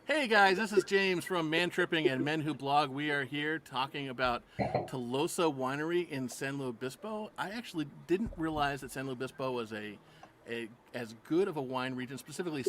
Hey guys, this is James from Man Tripping and Men Who Blog. We are here talking about Tolosa Winery in San Luis Obispo. I actually didn't realize that San Luis Obispo was a as good of a wine region, specifically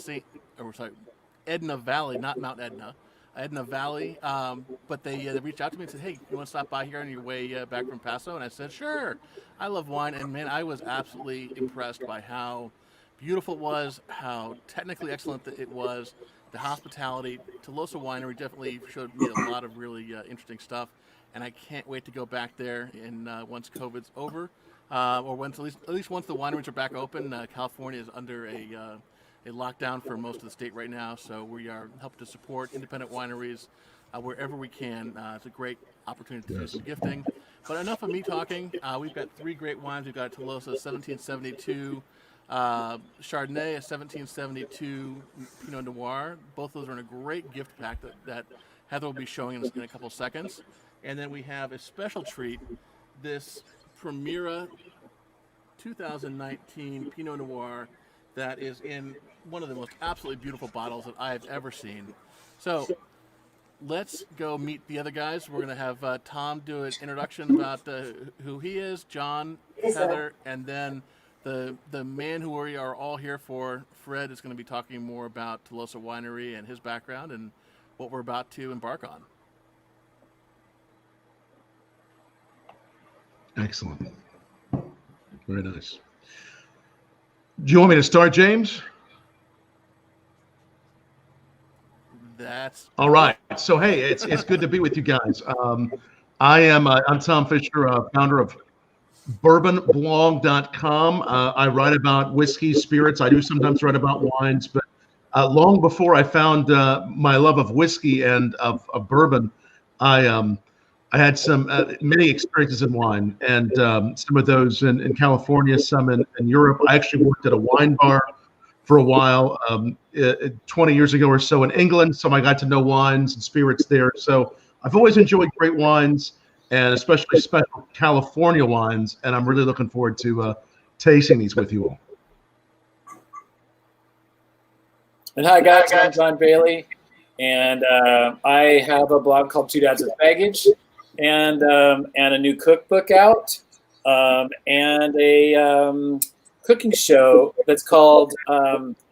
Edna Valley, not Mount Edna, Edna Valley. But they reached out to me and said, "Hey, you want to stop by here on your way back from Paso?" And I said, "Sure." I love wine, and man, I was absolutely impressed by how beautiful it was, how technically excellent it was, the hospitality. Tolosa Winery definitely showed me a lot of really interesting stuff, and I can't wait to go back there in once COVID's over, or once at least once the wineries are back open. California is under a lockdown for most of the state right now, so we are helping to support independent wineries wherever we can. It's a great opportunity to do Yes. some gifting. But enough of me talking. We've got three great wines. We've got Tolosa 1772, Chardonnay, a 1772 Pinot Noir. Both of those are in a great gift pack that Heather will be showing us in a couple seconds. And then we have a special treat, this Primera 2019 Pinot Noir that is in one of the most absolutely beautiful bottles that I have ever seen. So let's go meet the other guys. We're going to have Tom do an introduction about who he is, John, Heather, and then the man who we are all here for, Fred, is going to be talking more about Tolosa Winery and his background and what we're about to embark on. Excellent. Very nice. Do you want me to start, James? That's All right. So, hey, it's good to be with you guys. I'm Tom Fisher, founder of bourbonblog.com. I write about whiskey, spirits. I do sometimes write about wines, but long before I found my love of whiskey and of bourbon, I had some many experiences in wine, and some of those in California, some in Europe. I actually worked at a wine bar for a while, 20 years ago or so in England. So I got to know wines and spirits there. So I've always enjoyed great wines, and especially special California wines. And I'm really looking forward to tasting these with you all. And hi guys, I'm John Bailey, and I have a blog called Two Dads with Baggage, and a new cookbook out, and a cooking show that's called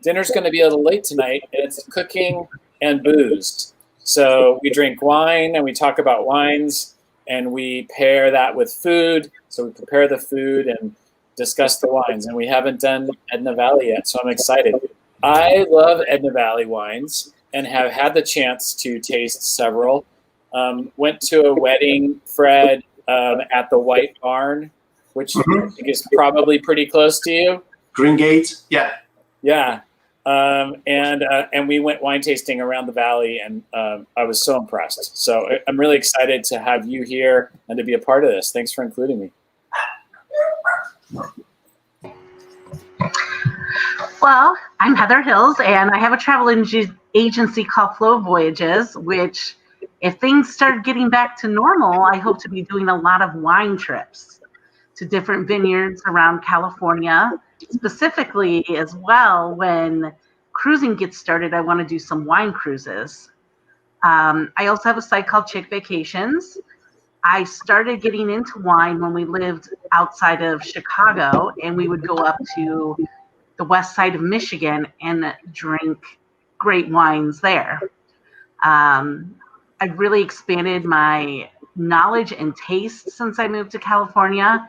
Dinner's Going to Be a Little Late Tonight. It's cooking and booze. So we drink wine and we talk about wines, and we pair that with food. So we prepare the food and discuss the wines. And we haven't done Edna Valley yet, so I'm excited. I love Edna Valley wines and have had the chance to taste several. Went to a wedding, Fred, at the White Barn, which I think is probably pretty close to you. Green Gate, yeah. Yeah. And we went wine tasting around the valley, and I was so impressed. So I'm really excited to have you here and to be a part of this. Thanks for including me. Well, I'm Heather Hills, and I have a travel agency called Flow Voyages, which, if things start getting back to normal, I hope to be doing a lot of wine trips to different vineyards around California. Specifically, as well, when cruising gets started, I want to do some wine cruises. I also have a site called Chick Vacations. I started getting into wine when we lived outside of Chicago, and we would go up to the west side of Michigan and drink great wines there. I've really expanded my knowledge and taste since I moved to California.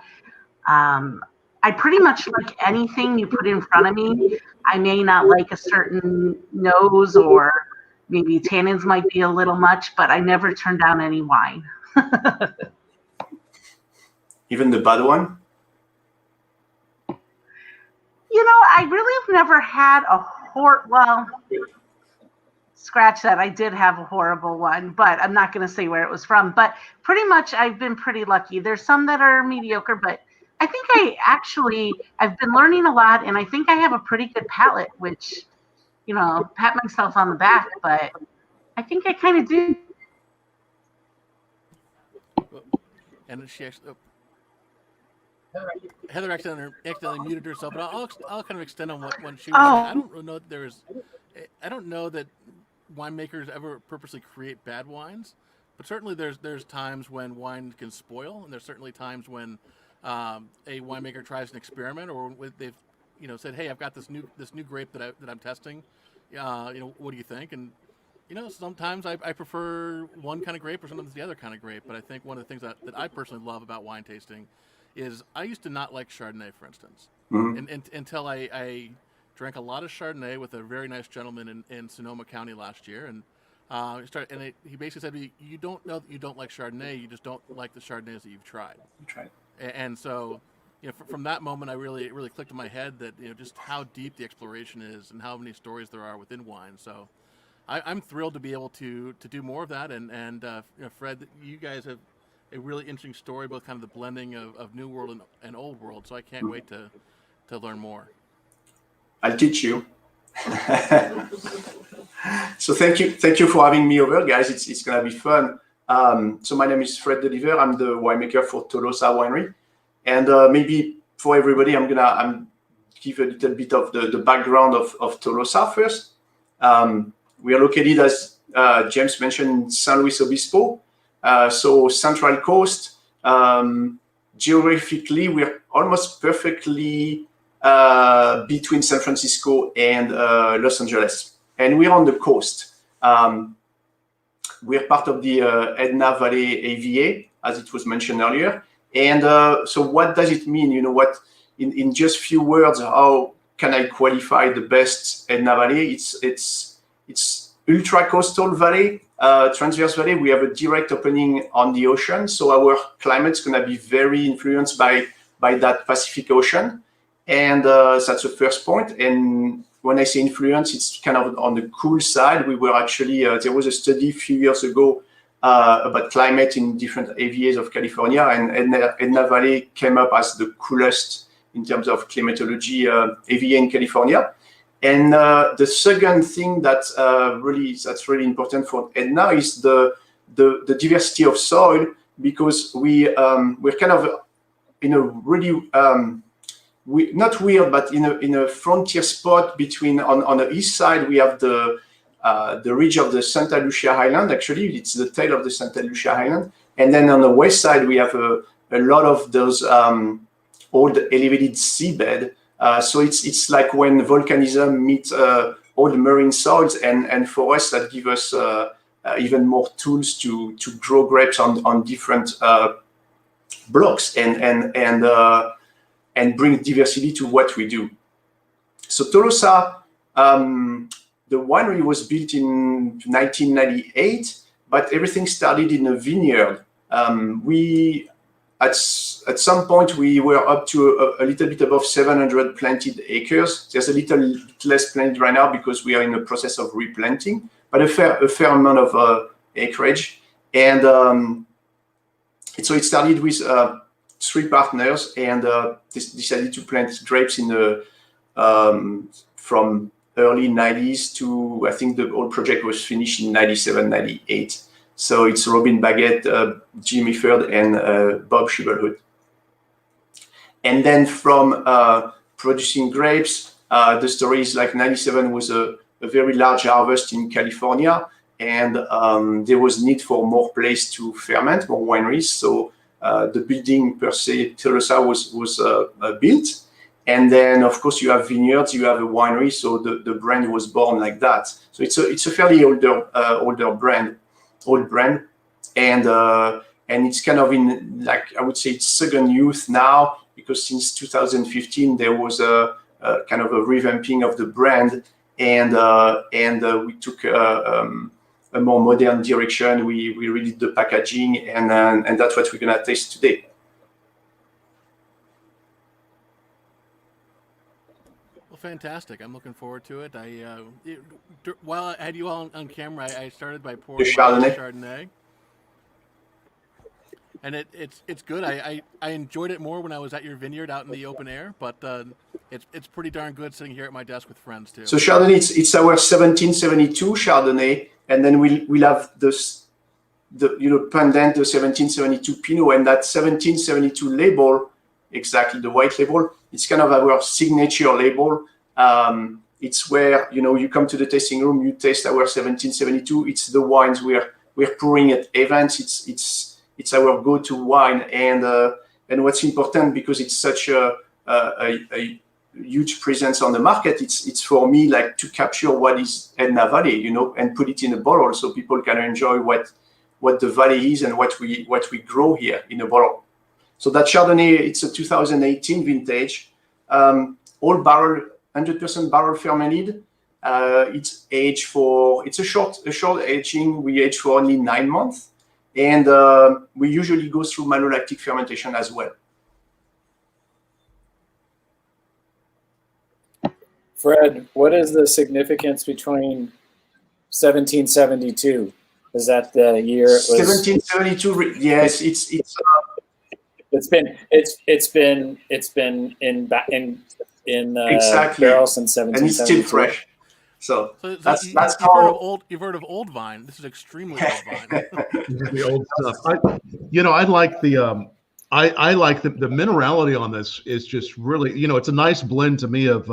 I pretty much like anything you put in front of me. I may not like a certain nose, or maybe tannins might be a little much, but I never turn down any wine. Even the bad one? You know, I really have never had well, scratch that. I did have a horrible one, but I'm not going to say where it was from. But pretty much I've been pretty lucky. There's some that are mediocre, but I think I've been learning a lot, and I think I have a pretty good palate, which, you know, pat myself on the back, but I think I kind of do. And she actually, Heather accidentally muted herself, but I'll kind of extend on what she was saying. I don't know that winemakers ever purposely create bad wines, but certainly there's times when wine can spoil, and there's certainly times when a winemaker tries an experiment, or when they've said, hey, I've got this new grape that I'm testing. What do you think? And sometimes I prefer one kind of grape, or sometimes the other kind of grape. But I think one of the things that I personally love about wine tasting is I used to not like Chardonnay, for instance, and until I drank a lot of Chardonnay with a very nice gentleman in Sonoma County last year, and he basically said to me, you don't know that you don't like Chardonnay, you just don't like the Chardonnays that you've tried. And so, from that moment, it really clicked in my head that just how deep the exploration is and how many stories there are within wine. So, I'm thrilled to be able to do more of that. And Fred, you guys have a really interesting story about kind of the blending of New World and Old World. So I can't wait to learn more. I'll teach you. So thank you for having me over, guys. It's gonna be fun. So my name is Fred Delivert. I'm the winemaker for Tolosa Winery, and maybe for everybody, I'm give a little bit of the background of Tolosa first. We are located, as James mentioned, in San Luis Obispo, so Central Coast. Geographically, we're almost perfectly between San Francisco and Los Angeles, and we're on the coast. We're part of the Edna Valley AVA, as it was mentioned earlier. And so what does it mean? In just few words, how can I qualify the best Edna Valley? It's ultra coastal valley, transverse valley. We have a direct opening on the ocean, so our climate's going to be very influenced by that Pacific Ocean. And that's the first point. And when I say influence, it's kind of on the cool side. We were actually, there was a study a few years ago about climate in different AVAs of California, and Edna Valley came up as the coolest in terms of climatology AVA in California. And the second thing that's really important for Edna is the diversity of soil, because we're kind of in a really not weird, but in a frontier spot between on the east side we have the ridge of the Santa Lucia Highland. Actually, it's the tail of the Santa Lucia Highland, and then on the west side we have a lot of those old elevated seabed. So it's like when volcanism meets old marine soils, and for us that give us even more tools to grow grapes on different blocks and bring diversity to what we do. So Tolosa, the winery was built in 1998, but everything started in a vineyard. At some point we were up to a little bit above 700 planted acres. There's a little bit less planted right now because we are in the process of replanting, but a fair amount of acreage. And so it started with 3 partners, and decided to plant grapes in the from early 90s to, I think the whole project was finished in 97, 98. So it's Robin Baguette, Jimmy Ferd, and Bob Schibelhut. And then from producing grapes, the story is like 97 was a very large harvest in California, and there was need for more place to ferment, more wineries. So the building per se, Tolosa, was built. And then, of course, you have vineyards, you have a winery, so the brand was born like that. So it's a fairly old brand, and it's kind of in, like, I would say it's second youth now, because since 2015 there was a kind of a revamping of the brand, and we took a more modern direction. We redid the packaging, and that's what we're gonna taste today. Fantastic! I'm looking forward to it. While I had you all on camera, I started by pouring Chardonnay, and it's good. I enjoyed it more when I was at your vineyard out in the open air, but it's pretty darn good sitting here at my desk with friends too. So Chardonnay, it's our 1772 Chardonnay, and then we'll have pendant the 1772 Pinot, and that 1772 label, exactly the white label, it's kind of our signature label. It's where, you know, you come to the tasting room, you taste our 1772. It's the wines we're pouring at events. It's our go-to wine, and what's important, because it's such a huge presence on the market, it's for me like to capture what is Edna Valley, you know, and put it in a bottle so people can enjoy what the valley is and what we grow here in a bottle. So that Chardonnay, it's a 2018 vintage, all barrel, 100% barrel fermented. It's aged for, it's a short aging. We age for only 9 months, and we usually go through malolactic fermentation as well. Fred, what is the significance between 1772? Is that the year it was? 1772. Yes, it's been in exactly barrel since 1772. and it's still fresh. So that's you've heard of old vine. This is extremely old vine. The old stuff. I like the I like the minerality on this is just really, you know, it's a nice blend to me of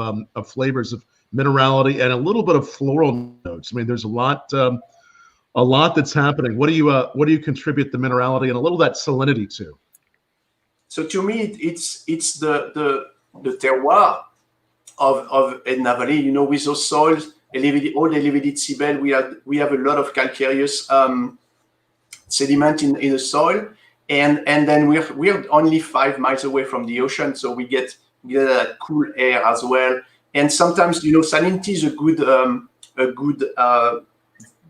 flavors of minerality and a little bit of floral notes. I mean, there's a lot that's happening. What do you contribute the minerality and a little of that salinity to? So to me, it's the terroir of Edna Valley. You know, with those soils, all elevated seabed, we have a lot of calcareous sediment in the soil, and then we're only 5 miles away from the ocean, so we get that cool air as well. And sometimes, you know, salinity is a good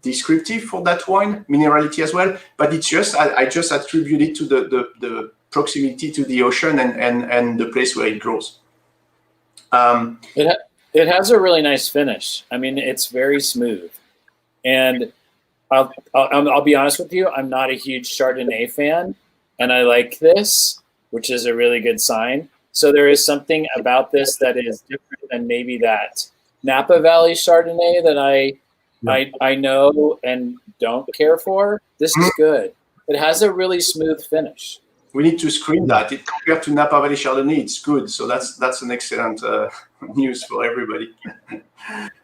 descriptive for that wine, minerality as well. But it's just I just attribute it to the proximity to the ocean and the place where it grows. It has a really nice finish. I mean, it's very smooth, and I'll be honest with you. I'm not a huge Chardonnay fan, and I like this, which is a really good sign. So there is something about this that is different than maybe that Napa Valley Chardonnay that I know and don't care for. This is good. It has a really smooth finish. We need to screen that. Compared to Napa Valley Chardonnay, it's good. So that's an excellent news for everybody.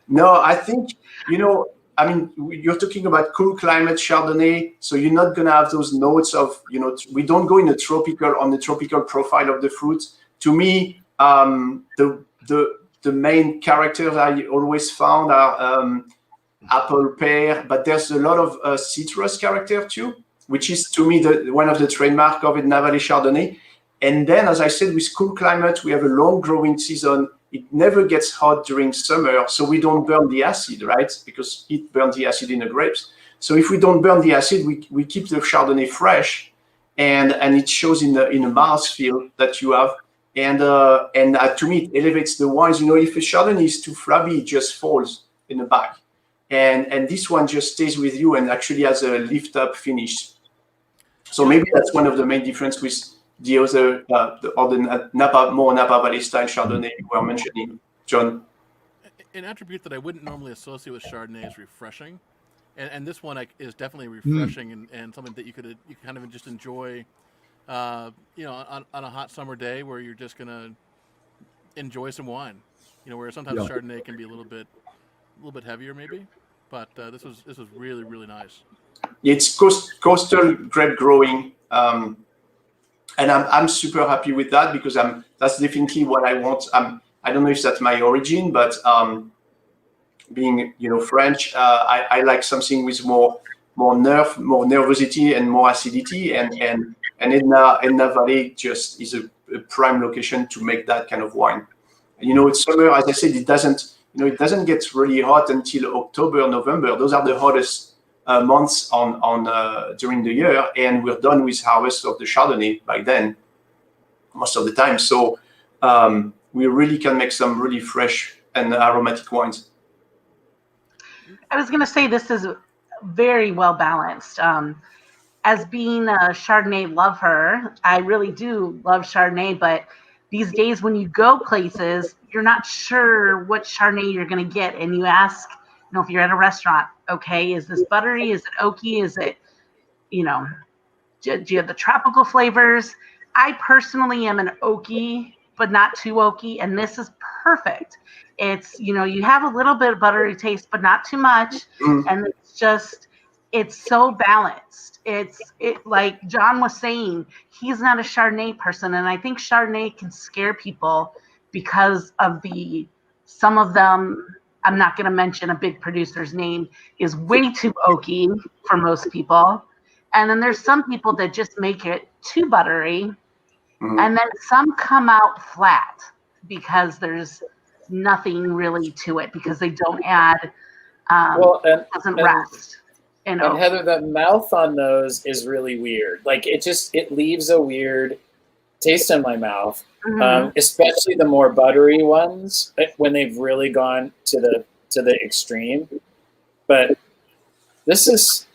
No, I think, you know, I mean, you're talking about cool climate Chardonnay, so you're not going to have those notes of, you know, we don't go on the tropical profile of the fruit. To me, the main characters I always found are apple, pear, but there's a lot of citrus character too, which is to me one of the trademark of Edna Valley Chardonnay. And then, as I said, with cool climate, we have a long growing season. It never gets hot during summer, so we don't burn the acid, right? Because it burns the acid in the grapes. So if we don't burn the acid, we keep the Chardonnay fresh, and it shows in the mouthfeel that you have. And to me, it elevates the wines. You know, if a Chardonnay is too flabby, it just falls in the bag. And this one just stays with you and actually has a lift up finish. So maybe that's one of the main difference with the other, the Napa Valley style Chardonnay you were mentioning, John. An attribute that I wouldn't normally associate with Chardonnay is refreshing, and this one is definitely refreshing and something that you kind of just enjoy, you know, on a hot summer day where you're just gonna enjoy some wine. You know, where sometimes Chardonnay can be a little bit heavier maybe, but this was really, really nice. It's coastal grape growing, and I'm super happy with that because that's definitely what I want. I don't know if that's my origin, but being, you know, French, I like something with more nervosity and more acidity, and Edna Valley just is a prime location to make that kind of wine. You know, it's summer, as I said, it doesn't get really hot until October, November. Those are the hottest months during the year, and we're done with harvest of the Chardonnay by then, most of the time. So we really can make some really fresh and aromatic wines. I was going to say this is very well balanced. As being a Chardonnay lover, I really do love Chardonnay, but these days when you go places, you're not sure what Chardonnay you're going to get, and you ask, you know, if you're at a restaurant, okay, is this buttery? Is it oaky? Is it, you know, do you have the tropical flavors? I personally am an oaky, but not too oaky, and this is perfect. It's, you have a little bit of buttery taste, but not too much. And it's so balanced. Like John was saying, he's not a Chardonnay person. And I think Chardonnay can scare people because of some of them, I'm not going to mention a big producer's name, is way too oaky for most people. And then there's some people that just make it too buttery. And then some come out flat because there's nothing really to it, because they don't add, doesn't rest. And Heather, the mouth on those is really weird. Like it leaves a weird taste in my mouth, especially the more buttery ones when they've really gone to the extreme. But this is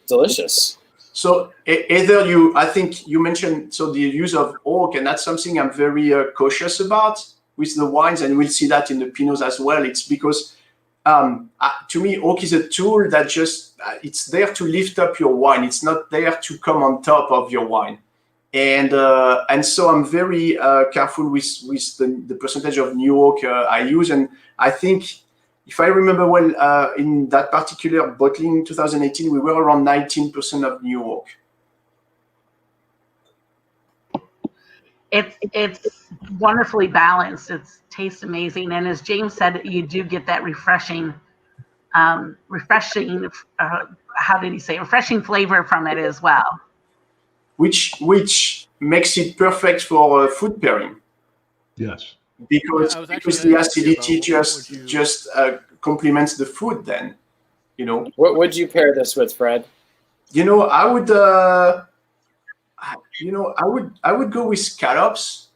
delicious. So Heather, I think you mentioned the use of oak, and that's something I'm very cautious about with the wines, and we'll see that in the Pinots as well. It's because to me, oak is a tool that just it's there to lift up your wine. It's not there to come on top of your wine, and so I'm very careful with the percentage of new oak I use, and I think, if I remember well, in that particular bottling in 2018, we were around 19% of new oak. It's wonderfully balanced. It tastes amazing, and as James said, you do get that refreshing. How did he say? Refreshing flavor from it as well. Which makes it perfect for food pairing. Yes. Because the acidity just complements the food. Then, What would you pair this with, Fred? I would. I would go with scallops,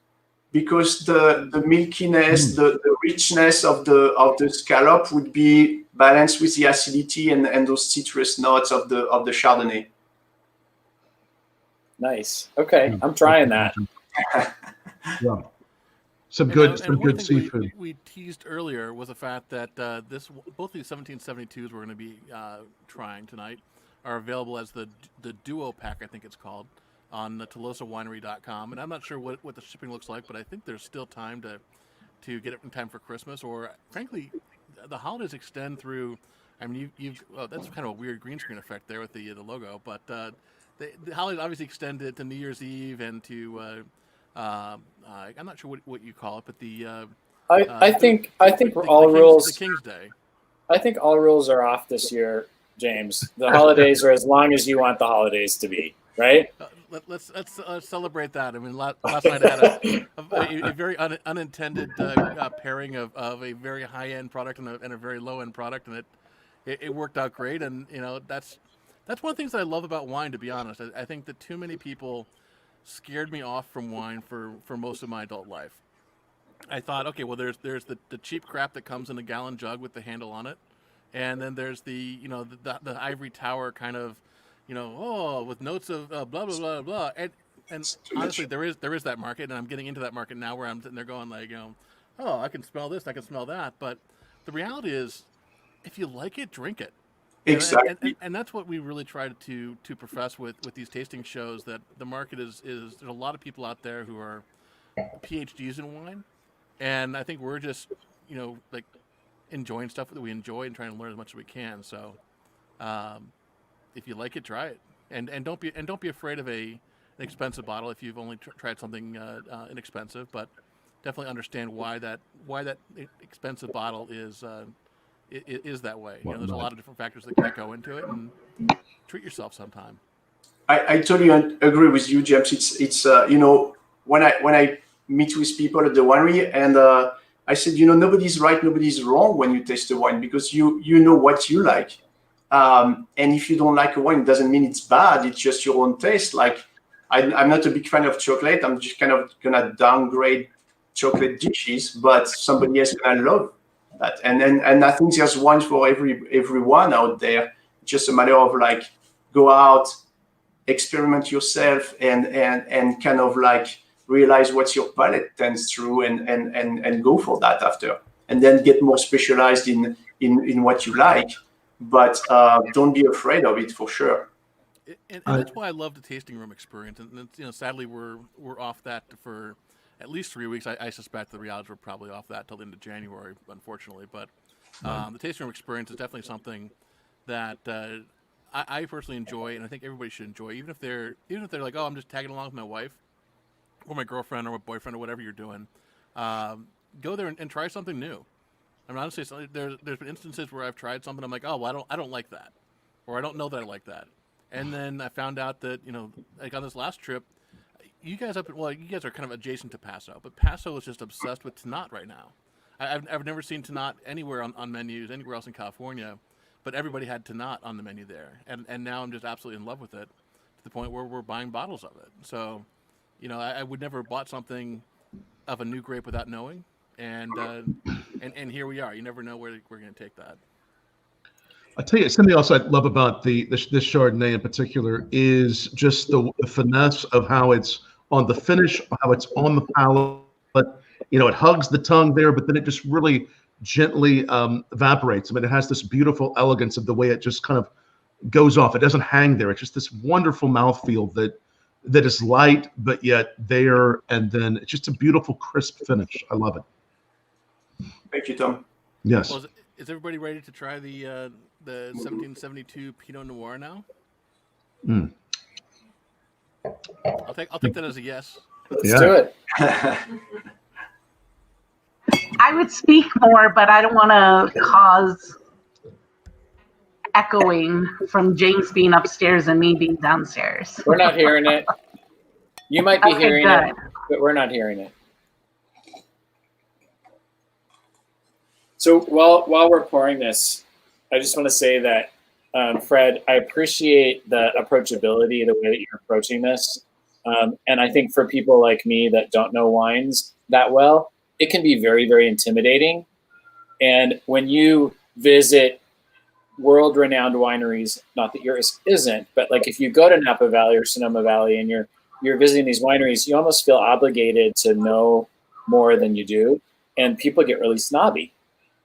because the milkiness, the richness of the scallop would be balanced with the acidity and those citrus notes of the Chardonnay. Nice. Okay, I'm trying that. Yeah. Some good thing seafood. We teased earlier was the fact that both these 1772s we're going to be trying tonight are available as the duo pack, I think it's called, on the TolosaWinery.com. And I'm not sure what the shipping looks like, but I think there's still time to get it in time for Christmas, or frankly, the holidays extend through. I mean, that's kind of a weird green screen effect there with the logo, but the holidays obviously extended to New Year's Eve and to. I'm not sure what you call it, but I think all rules. The King's Day. I think all rules are off this year, James. The holidays are as long as you want the holidays to be, right? Let's celebrate that. I mean, last night I had a very unintended pairing of a very high end product and a very low end product, and it worked out great. And that's one of the things that I love about wine. To be honest, I think that too many people scared me off from wine for most of my adult life. I thought, okay, well, there's the cheap crap that comes in a gallon jug with the handle on it, and then there's the ivory tower kind of, with notes of blah blah blah blah. And honestly, there is that market, and I'm getting into that market now, where I'm sitting there going like, oh, I can smell this, I can smell that. But the reality is, if you like it, drink it. Exactly. And that's what we really try to profess with these tasting shows, that the market is there's a lot of people out there who are PhDs in wine, and I think we're just like enjoying stuff that we enjoy and trying to learn as much as we can. So if you like it, try it, and don't be afraid of an expensive bottle if you've only tried something inexpensive, but definitely understand why that expensive bottle is that way. There's a lot of different factors that go into it, and treat yourself sometime. I totally agree with you, James. It's when I meet with people at the winery, and I said, nobody's right, nobody's wrong when you taste the wine, because you know what you like, and if you don't like a wine, it doesn't mean it's bad. It's just your own taste. Like I'm not a big fan of chocolate. I'm just kind of gonna downgrade chocolate dishes, but somebody else gonna love that. And I think there's wine for everyone out there. It's just a matter of like, go out, experiment yourself, and kind of like realize what your palate tends through, and go for that after, and then get more specialized in what you like. But don't be afraid of it, for sure. And that's why I love the tasting room experience. And sadly, we're off that for at least 3 weeks. I suspect the realities were probably off that till the end of January, unfortunately. But the tasting room experience is definitely something that I personally enjoy, and I think everybody should enjoy, even if they're like, oh, I'm just tagging along with my wife or my girlfriend or my boyfriend or whatever you're doing. Go there and try something new. I mean, honestly, there's been instances where I've tried something, I'm like, oh, well, I don't like that, or I don't know that I like that, and then I found out that, you know, like on this last trip, you guys are kind of adjacent to Paso, but Paso is just obsessed with Tannat right now. I've never seen Tannat anywhere on menus anywhere else in California, but everybody had Tannat on the menu there, and now I'm just absolutely in love with it to the point where we're buying bottles of it. So, you know, I would never have bought something of a new grape without knowing, and here we are. You never know where we're going to take that. I'll tell you, something else I love about this Chardonnay in particular is just the finesse of how it's on the finish, how it's on the palate. You know, it hugs the tongue there, but then it just really gently evaporates. I mean, it has this beautiful elegance of the way it just kind of goes off. It doesn't hang there. It's just this wonderful mouthfeel that is light, but yet there, and then it's just a beautiful, crisp finish. I love it. Thank you, Tom. Yes. Well, is everybody ready to try the 1772 Pinot Noir now? Mm. I'll take that as a yes. Let's do it. I would speak more, but I don't want to cause echoing from James being upstairs and me being downstairs. We're not hearing it. You might be Okay, hearing good. it, but we're not hearing it. So while we're pouring this, I just want to say that, Fred, I appreciate the approachability, the way that you're approaching this. And I think for people like me that don't know wines that well, it can be very, very intimidating. And when you visit world-renowned wineries, not that yours isn't, but like if you go to Napa Valley or Sonoma Valley and you're visiting these wineries, you almost feel obligated to know more than you do. And people get really snobby.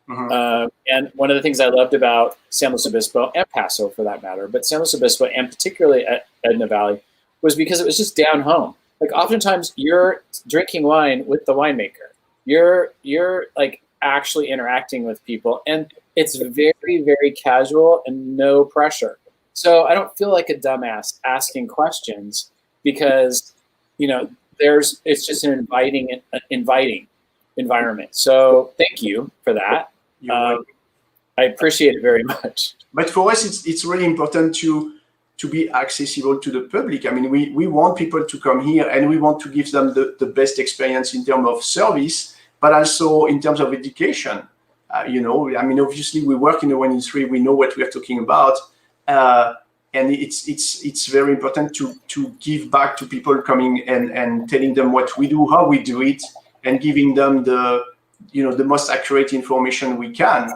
Mm-hmm. And one of the things I loved about San Luis Obispo and Paso for that matter, but San Luis Obispo and particularly at Edna Valley, was because it was just down home. Like oftentimes you're drinking wine with the winemaker. You're like actually interacting with people, and it's very, very casual and no pressure. So I don't feel like a dumbass asking questions because, you know, it's just an inviting environment. So thank you for that. I appreciate it very much. But for us, it's really important to be accessible to the public. I mean, we want people to come here and we want to give them the best experience in terms of service, but also in terms of education. You know, I mean, obviously we work in the wine industry, we know what we are talking about. And it's very important to give back to people coming and telling them what we do, how we do it, and giving them the most accurate information we can.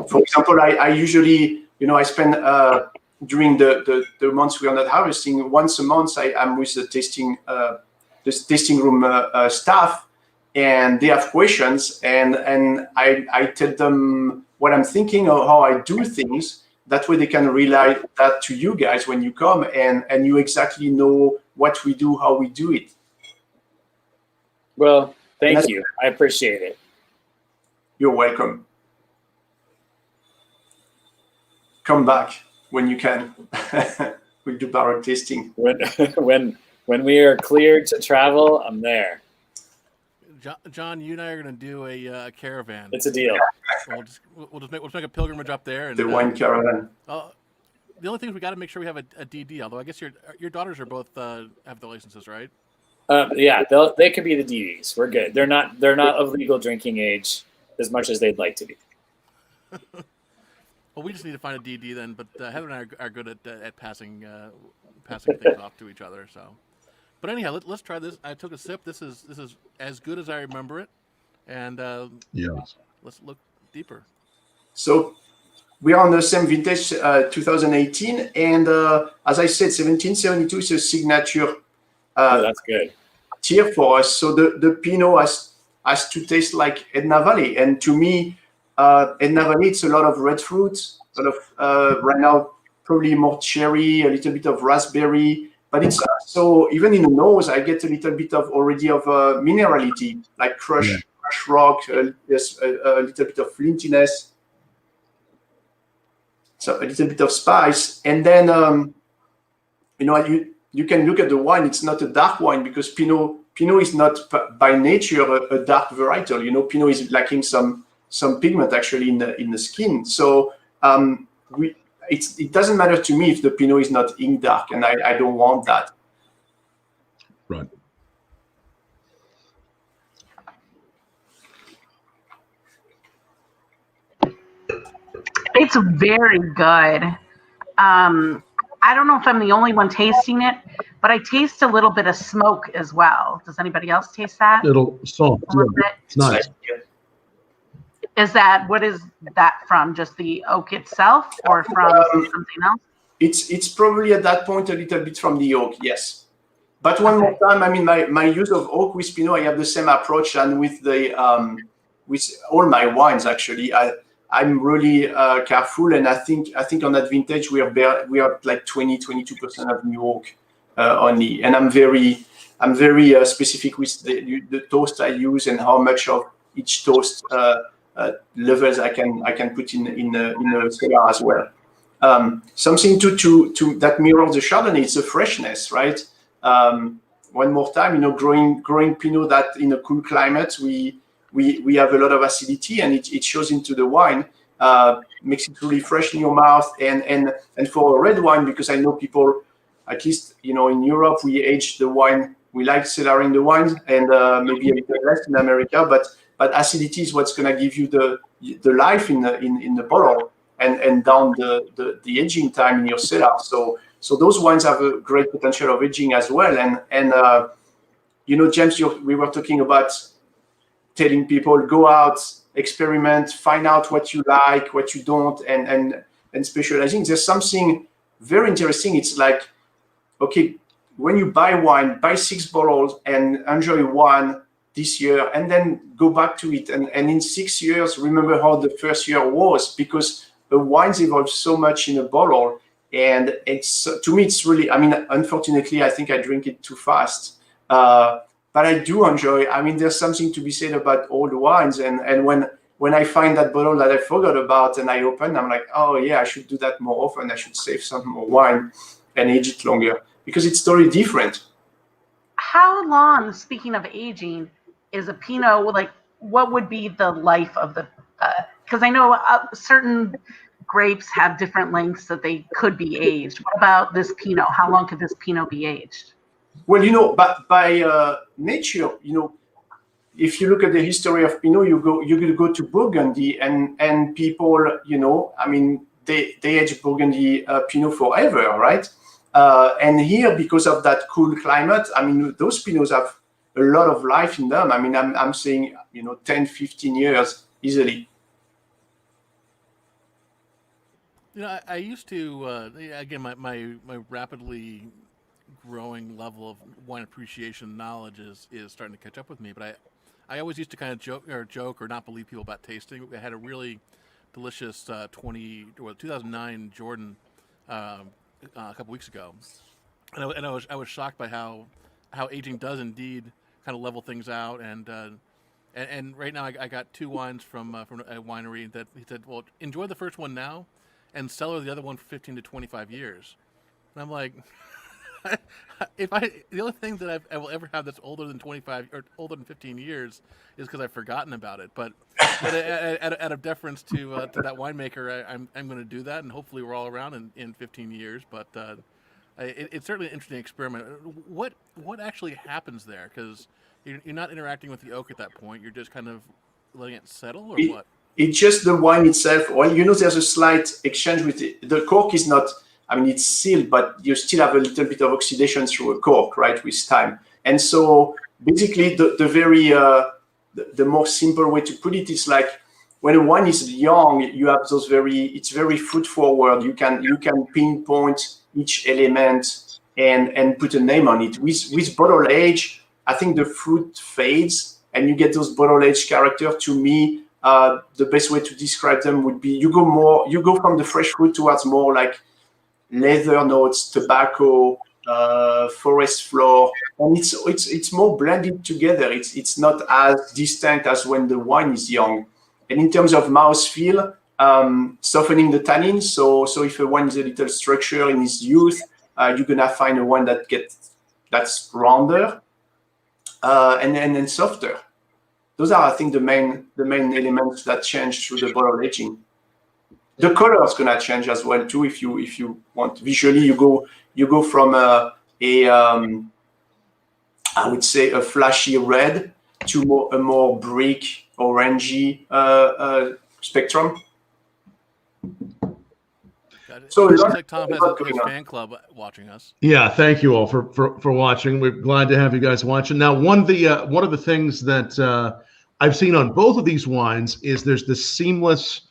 For example, I usually, I spend during the months we are not harvesting, once a month I'm with the tasting room staff, and they have questions, and I tell them what I'm thinking or how I do things. That way they can relay that to you guys when you come, and you exactly know what we do, how we do it. Well, thank you. I appreciate it. You're welcome. Come back when you can. We'll do barrel tasting. When we are cleared to travel, I'm there. John, you and I are going to do a caravan. It's a deal. We'll just make a pilgrimage up there. And, the wine caravan. The only thing is we got to make sure we have a DD. Although I guess your daughters are both have the licenses, right? Yeah, they could be the DDs. We're good. They're not of legal drinking age as much as they'd like to be. Well, we just need to find a DD then. But Heather and I are good at passing things off to each other. So, but anyhow, let's try this. I took a sip. This is as good as I remember it, and yes. Let's look deeper. So we are on the same vintage, 2018, and as I said, 1772 is a signature. That's good. Tier for us. So the Pinot has to taste like Edna Valley, and to me, Edna Valley, it's a lot of red fruit, sort of right now probably more cherry, a little bit of raspberry, but it's so even in the nose, I get a little bit of minerality, like crushed rock, there's a little bit of flintiness, so a little bit of spice, and then you can look at the wine. It's not a dark wine because Pinot is not by nature a dark varietal. Pinot is lacking some pigment actually in the skin. So it doesn't matter to me if the Pinot is not ink dark, and I don't want that. Right. It's very good. I don't know if I'm the only one tasting it, but I taste a little bit of smoke as well. Does anybody else taste that? Little salt. A little bit? It's nice. What is that from? Just the oak itself, or from something else? It's probably at that point a little bit from the oak, yes. But one more time, I mean, my use of oak with Pinot, I have the same approach, and with with all my wines actually, I'm really careful, and I think on that vintage we are like 22% of new oak only, and I'm very specific with the toast I use and how much of each toast levels I can put in a cellar as well. Something to that mirrors the Chardonnay, it's a freshness, right? One more time, growing Pinot that in a cool climate, we have a lot of acidity, and it shows into the wine, makes it really fresh in your mouth. And for a red wine, because I know people, at least in Europe, we age the wine, we like cellaring the wine, and maybe a little less in America, but acidity is what's going to give you the life in the bottle and down the aging time in your cellar. So those wines have a great potential of aging as well. And James, we were talking about telling people, go out, experiment, find out what you like, what you don't, and specializing. There's something very interesting. It's like, okay, when you buy wine, buy 6 bottles and enjoy one this year, and then go back to it. And in 6 years, remember how the first year was, because the wines evolve so much in a bottle. And it's, to me, it's really, I mean, unfortunately, I think I drink it too fast. But I do enjoy, I mean, there's something to be said about old wines. And when I find that bottle that I forgot about and I open, I'm like, oh yeah, I should do that more often. I should save some more wine and age it longer, because it's totally different. How long, speaking of aging, is a Pinot, like, what would be the life of the, because I know certain grapes have different lengths that they could be aged. What about this Pinot? How long could this Pinot be aged? Well, by nature, if you look at the history of Pinot, you go to Burgundy, and people, I mean, they age Burgundy Pinot forever, right? And here, because of that cool climate, I mean, those Pinots have a lot of life in them. I mean, I'm saying, 10, 15 years easily. I used to, again, my rapidly growing level of wine appreciation knowledge is starting to catch up with me. But I always used to kind of joke or not believe people about tasting. I had a really delicious 2009 Jordan a couple weeks ago, and I was shocked by how aging does indeed kind of level things out. And right now I got 2 wines from a winery that he said, well, enjoy the first one now, and cellar the other one for 15 to 25 years. And I'm like, the only thing that I will ever have that's older than 25 or older than 15 years is because I've forgotten about it. But out of deference to that winemaker, I'm going to do that, and hopefully we're all around in 15 years. But it's certainly an interesting experiment. What actually happens there? Because you're not interacting with the oak at that point. You're just kind of letting it settle, or what? It's just the wine itself. Well, there's a slight exchange with it. The cork is not, I mean, it's sealed, but you still have a little bit of oxidation through a cork, right, with time. And so basically the very, the more simple way to put it is like, when a wine is young, you have it's very fruit forward. You can pinpoint each element and put a name on it. With bottle age, I think the fruit fades and you get those bottle age character. To me, the best way to describe them would be you go from the fresh fruit towards more like leather notes, tobacco, forest floor, and it's more blended together. It's not as distinct as when the wine is young. And in terms of mouthfeel, softening the tannins. So if a wine is a little structured in its youth, you're gonna find a wine that's rounder and then softer. Those are, I think, the main elements that change through the bottle aging. The color is gonna change as well too. If you want visually, you go from I would say a flashy red to a more brick orangey spectrum. So it looks like Tom has a fan club watching us. Yeah, thank you all for watching. We're glad to have you guys watching. Now, one of the things that I've seen on both of these wines is there's this seamless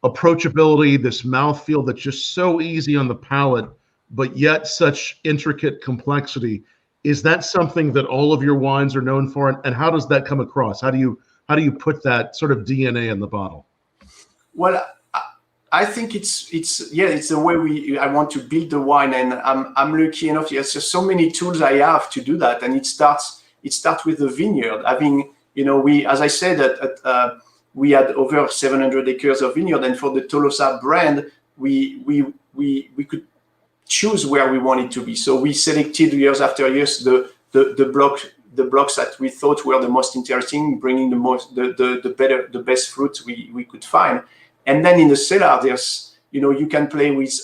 approachability, this mouthfeel that's just so easy on the palate, but yet such intricate complexity. Is that something that all of your wines are known for, and how does that come across? How do you put that sort of DNA in the bottle? Well, I think it's the way I want to build the wine, and I'm lucky enough. There's just so many tools I have to do that, and it starts with the vineyard. Having, as I said, we had over 700 acres of vineyard, and for the Tolosa brand, we could choose where we wanted to be. So we selected years after years the blocks that we thought were the most interesting, bringing the best fruit we could find. And then in the cellar, there's, you can play with,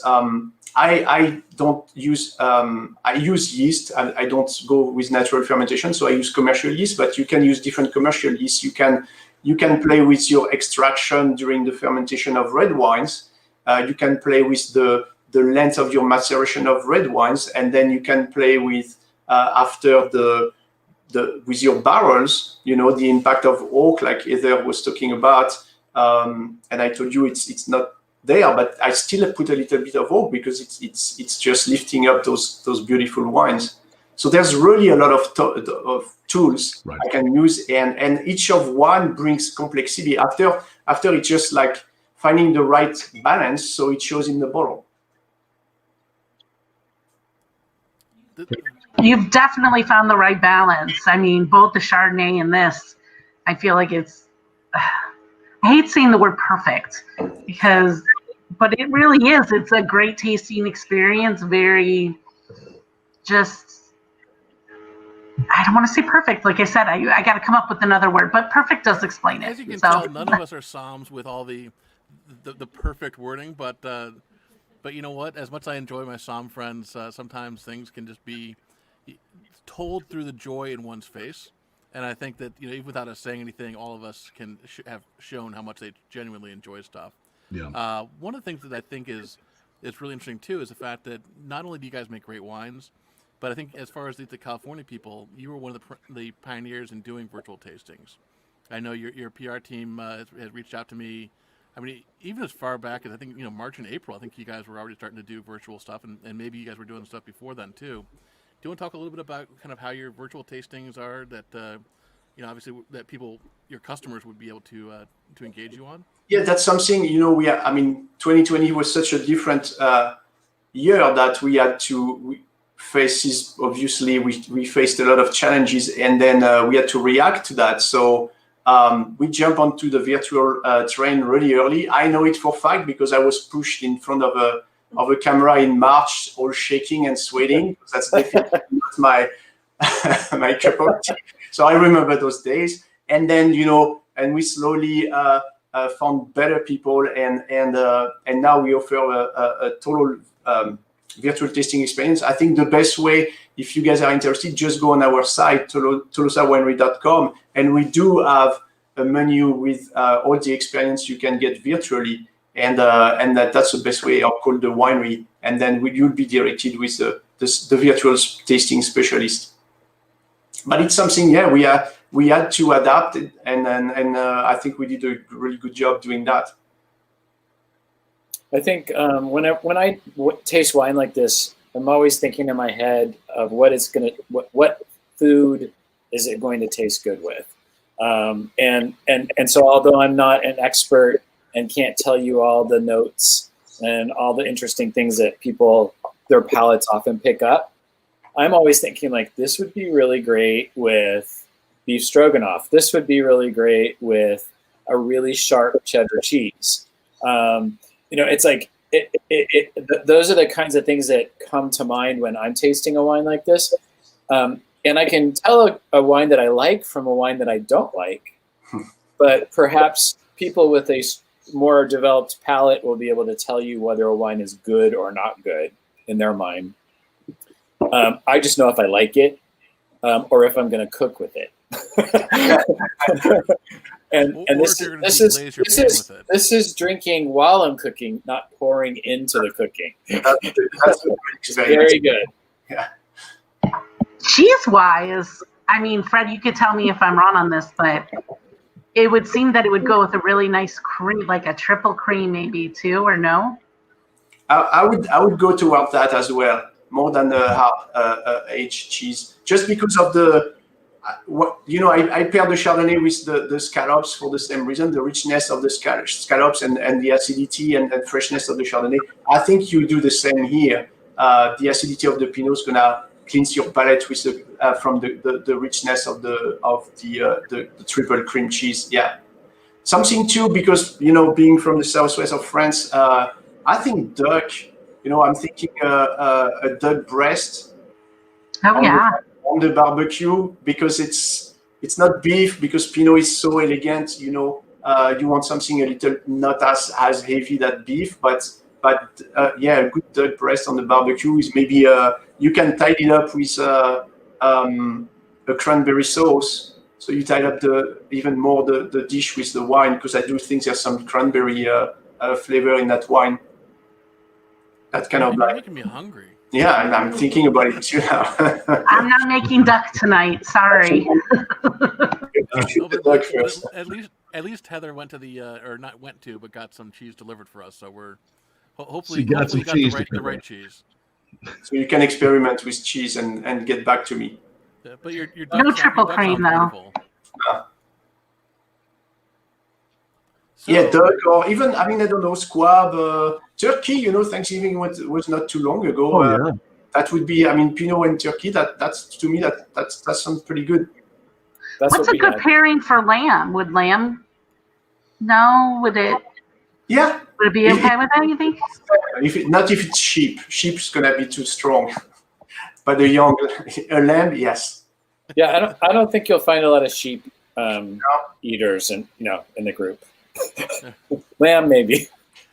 I don't use, I use yeast. I don't go with natural fermentation. So I use commercial yeast, but you can use different commercial yeast. You can play with your extraction during the fermentation of red wines. You can play with the length of your maceration of red wines. And then you can play with, after with your barrels, the impact of oak, like Heather was talking about. And I told you it's not there, but I still put a little bit of oak because it's just lifting up those beautiful wines. So there's really a lot of tools right. I can use, and each of one brings complexity. After it's just like finding the right balance so it shows in the bottle. You've definitely found the right balance. I mean, both the Chardonnay and this, I feel like it's. I hate saying the word perfect but it really is. It's a great tasting experience. Very just, I don't want to say perfect. Like I said, I got to come up with another word, but perfect does explain it. As you can tell, none of us are somms with all the perfect wording, but you know what? As much as I enjoy my somm friends, sometimes things can just be told through the joy in one's face. And I think that, even without us saying anything, all of us can have shown how much they genuinely enjoy stuff. Yeah. One of the things that I think is really interesting, too, is the fact that not only do you guys make great wines, but I think as far as the California people, you were one of the pioneers in doing virtual tastings. I know your PR team has reached out to me. I mean, even as far back as I think, March and April, I think you guys were already starting to do virtual stuff, and maybe you guys were doing stuff before then, too. Do you want to talk a little bit about kind of how your virtual tastings are that, obviously that your customers would be able to engage you on? Yeah, that's something, 2020 was such a different year that we had to face. Obviously, we faced a lot of challenges, and then we had to react to that. So we jumped onto the virtual train really early. I know it for a fact because I was pushed in front of a camera in March, all shaking and sweating. That's definitely not my cup of tea. So I remember those days. And then, and we slowly found better people, and now we offer a total virtual tasting experience. I think the best way, if you guys are interested, just go on our site, tolosawinery.com, and we do have a menu with all the experience you can get virtually. And that's the best way. I'll call the winery, and then you'll be directed with the virtual tasting specialist. But it's something, we had to adapt, and I think we did a really good job doing that. I think when I taste wine like this, I'm always thinking in my head of what food is it going to taste good with, and so although I'm not an expert and can't tell you all the notes and all the interesting things that their palates often pick up, I'm always thinking like this would be really great with beef stroganoff. This would be really great with a really sharp cheddar cheese. It's like those are the kinds of things that come to mind when I'm tasting a wine like this. And I can tell a wine that I like from a wine that I don't like, but perhaps people with a more developed palate will be able to tell you whether a wine is good or not good in their mind. I just know if I like it or if I'm going to cook with it. and this is drinking while I'm cooking, not pouring into the cooking. That's very good. Yeah. Cheese-wise, I mean, Fred, you could tell me if I'm wrong on this, but it would seem that it would go with a really nice cream, like a triple cream maybe too, or no? I would go toward that as well, more than a aged cheese, just because of the I pair the Chardonnay with the scallops for the same reason, the richness of the scallops and the acidity and freshness of the Chardonnay. I think you do the same here. The acidity of the Pinot is gonna cleanse your palate with from the richness of the triple cream cheese. Yeah, something too, because being from the southwest of France, I think duck. I'm thinking a duck breast. Oh yeah. On the barbecue, because it's not beef, because Pinot is so elegant. You want something a little not as heavy that beef, but yeah, a good duck breast on the barbecue is maybe you can tie it up with a cranberry sauce. So you tie up even more the dish with the wine, because I do think there's some cranberry flavor in that wine. That kind of You're making me hungry. Yeah, and I'm thinking about it too now. I'm not making duck tonight. Sorry. At least Heather went to but got some cheese delivered for us. So we're hopefully got the right cheese. So you can experiment with cheese and get back to me. Yeah, but your no triple cream though. Yeah, duck, or even, I don't know, squab, turkey. Thanksgiving was not too long ago. Yeah. That would be, Pinot and turkey. That's to me that sounds pretty good. What's a good pairing for lamb? Would lamb? No, would it? Yeah. Would it be okay with anything? If it's sheep. Sheep's gonna be too strong. But a lamb, yes. Yeah, I don't think you'll find a lot of sheep eaters in the group. Lamb maybe.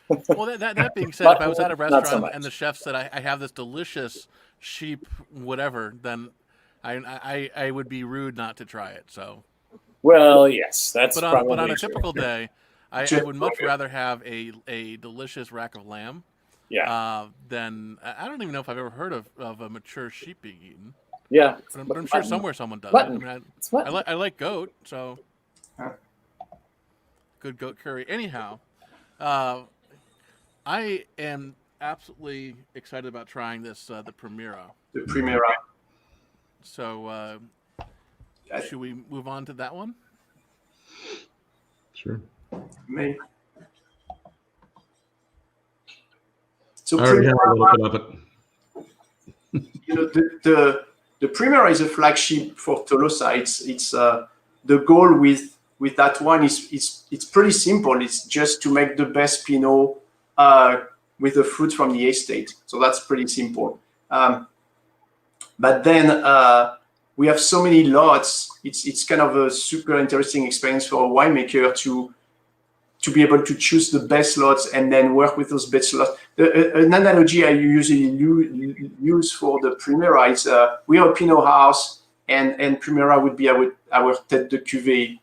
Well, that being said, if I was at a restaurant and the chef said I have this delicious sheep whatever, then I would be rude not to try it. So. Well, yes, that's. But on a typical day, I would much rather have a delicious rack of lamb. Yeah. Than I don't even know if I've ever heard of a mature sheep being eaten. Yeah. But I'm sure somewhere someone does. Mutton. I like goat, so. Good goat curry. Anyhow, I am absolutely excited about trying this, the Primera. The Primera. So, should we move on to that one? Sure. May. So I already have a little bit of it. The Primera is a flagship for Tolosa. It's the goal with that one it's pretty simple. It's just to make the best Pinot with the fruit from the estate. So that's pretty simple. But then we have so many lots. It's kind of a super interesting experience for a winemaker to be able to choose the best lots and then work with those best lots. An analogy I usually use for the Primera is we are a Pinot house, and Primera would be our tête de cuvée,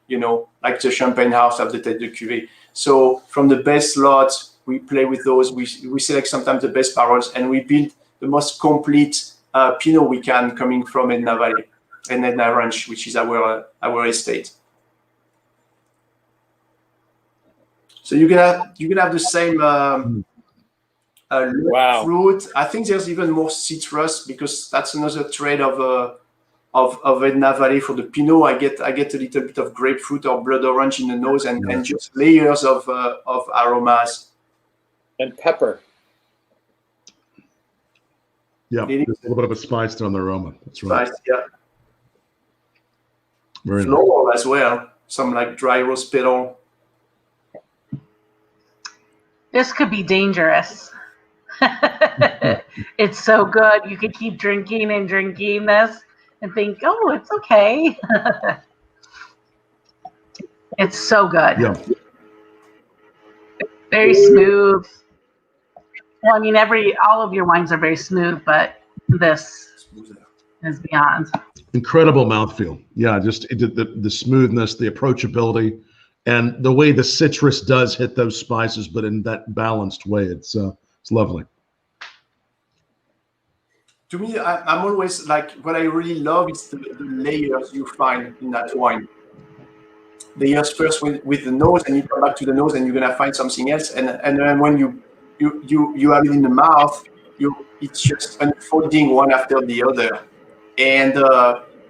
like the Champagne house of the tête de cuvée. So from the best lots, we play with those. We select sometimes the best barrels, and we build the most complete Pinot we can, coming from Edna Valley and Edna Ranch, which is our estate. So you can have the same fruit. I think there's even more citrus, because that's another trait of Edna Valley for the Pinot. I get a little bit of grapefruit or blood orange in the nose, and just layers of aromas. And pepper. Yeah, It there's a little bit of a spice on the aroma. That's right. spice, yeah. Very nice. Floral as well. Some like dry rose petal. This could be dangerous. It's so good. You could keep drinking and drinking this and think, oh, it's okay. It's so good. Yeah. Very smooth. Well, I mean, all of your wines are very smooth, but this is beyond. Incredible mouthfeel. Yeah, just the smoothness, the approachability, and the way the citrus does hit those spices, but in that balanced way. It's lovely. To me, I'm always like, what I really love is the layers you find in that wine. The layers first with the nose, and you come back to the nose, and you're gonna find something else. And then when you have it in the mouth, it's just unfolding one after the other. And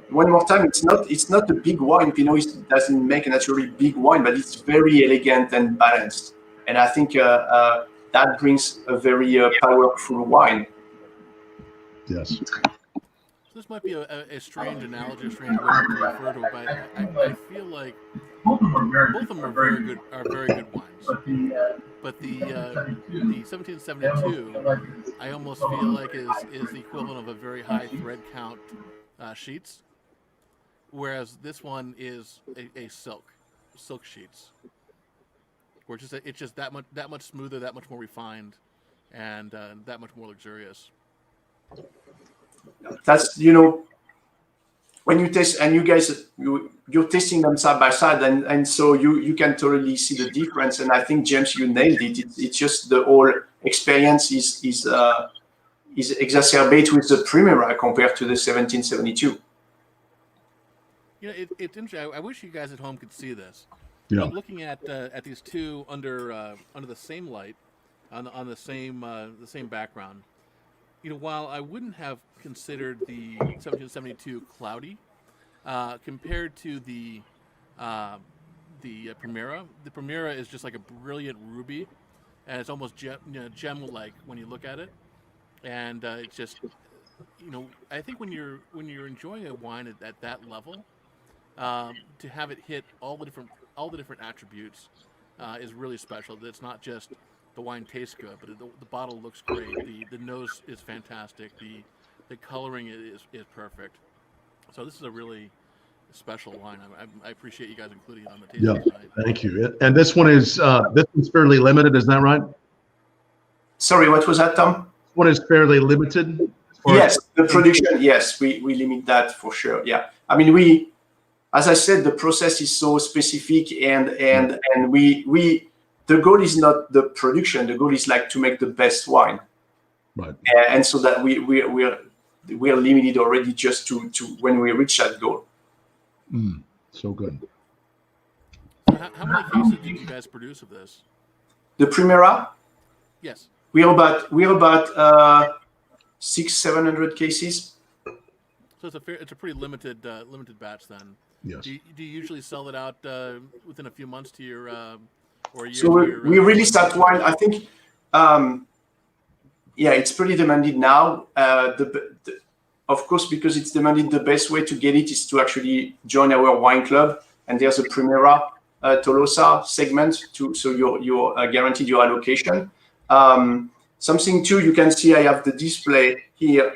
one more time, it's not a big wine. Pinot doesn't make a naturally big wine, but it's very elegant and balanced. And I think that brings a very powerful wine. Yes. This might be a strange analogy, a strange way to refer to it, but I feel like both of them are very good wines. But the 1772, I almost feel like is the equivalent of a very high thread count sheets, whereas this one is a silk sheets, where it's just that much smoother, that much more refined, and that much more luxurious. That's when you taste, and you guys you're tasting them side by side, and so you can totally see the difference. And I think, James, you nailed it. It's just the whole experience is exacerbated with the Primera compared to the 1772. It's interesting. I wish you guys at home could see this. Yeah. Looking at these two under the same light, on the same background. While I wouldn't have considered the 1772 cloudy, compared to the Primera, the Primera is just like a brilliant ruby, and it's almost gem-like when you look at it, and it's just, I think when you're enjoying a wine at that level, to have it hit all the different attributes is really special. It's not just the wine tastes good, but the bottle looks great. The nose is fantastic. The coloring is perfect. So this is a really special wine. I appreciate you guys including it on the tasting tonight. Thank you. And this one's fairly limited, is that right? Sorry, what was that, Tom? This one is fairly limited. Yes, the production. Yes, we limit that for sure. Yeah, I mean, as I said, the process is so specific, and we. The goal is not the production. The goal is like to make the best wine, right? And so that we're limited already just to when we reach that goal. So good. So how many cases did you guys produce of this? The Primera? Yes. We're about 600-700 cases. So it's a pretty limited batch then. Yes. Do you usually sell it out within a few months to your or a year? So we release that wine. I think, it's pretty demanded now. Of course, because it's demanded, the best way to get it is to actually join our wine club. And there's a Primera Tolosa segment so you're guaranteed your allocation. Something too, you can see I have the display here.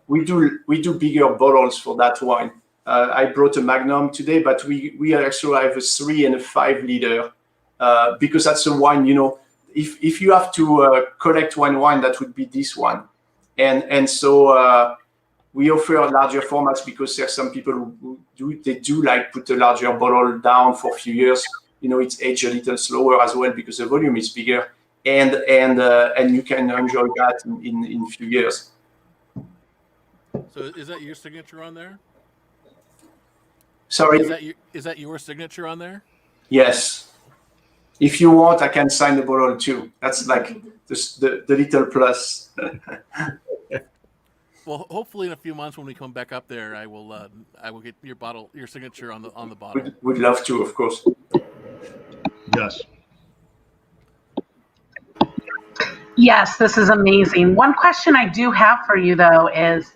We do bigger bottles for that wine. I brought a Magnum today, but we actually have a 3 and a 5 liter. Because that's a wine, if you have to collect one wine, that would be this one. And so we offer larger formats because there's some people who do like put a larger bottle down for a few years. It's aged a little slower as well because the volume is bigger, and you can enjoy that in a few years. So is that your signature on there? Sorry? Is that your signature on there? Yes. If you want, I can sign the bottle too. That's like the little plus. Well, hopefully in a few months when we come back up there, I will get your signature on the bottle. Would love to, of course. Yes. Yes, this is amazing. One question I do have for you, though, is,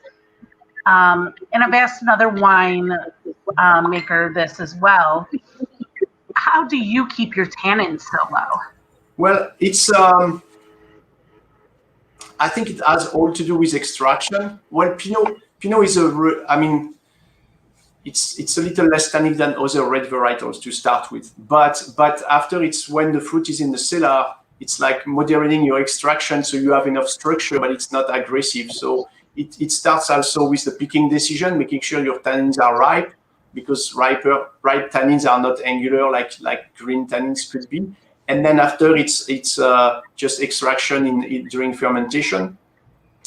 and I've asked another wine maker this as well. How do you keep your tannins so low? Well, it's I think it has all to do with extraction. Well, Pinot is it's a little less tannic than other red varietals to start with. But after, it's when the fruit is in the cellar, it's like moderating your extraction so you have enough structure, but it's not aggressive. So it starts also with the picking decision, making sure your tannins are ripe, because ripe tannins are not angular like green tannins could be. And then after, it's just extraction during fermentation.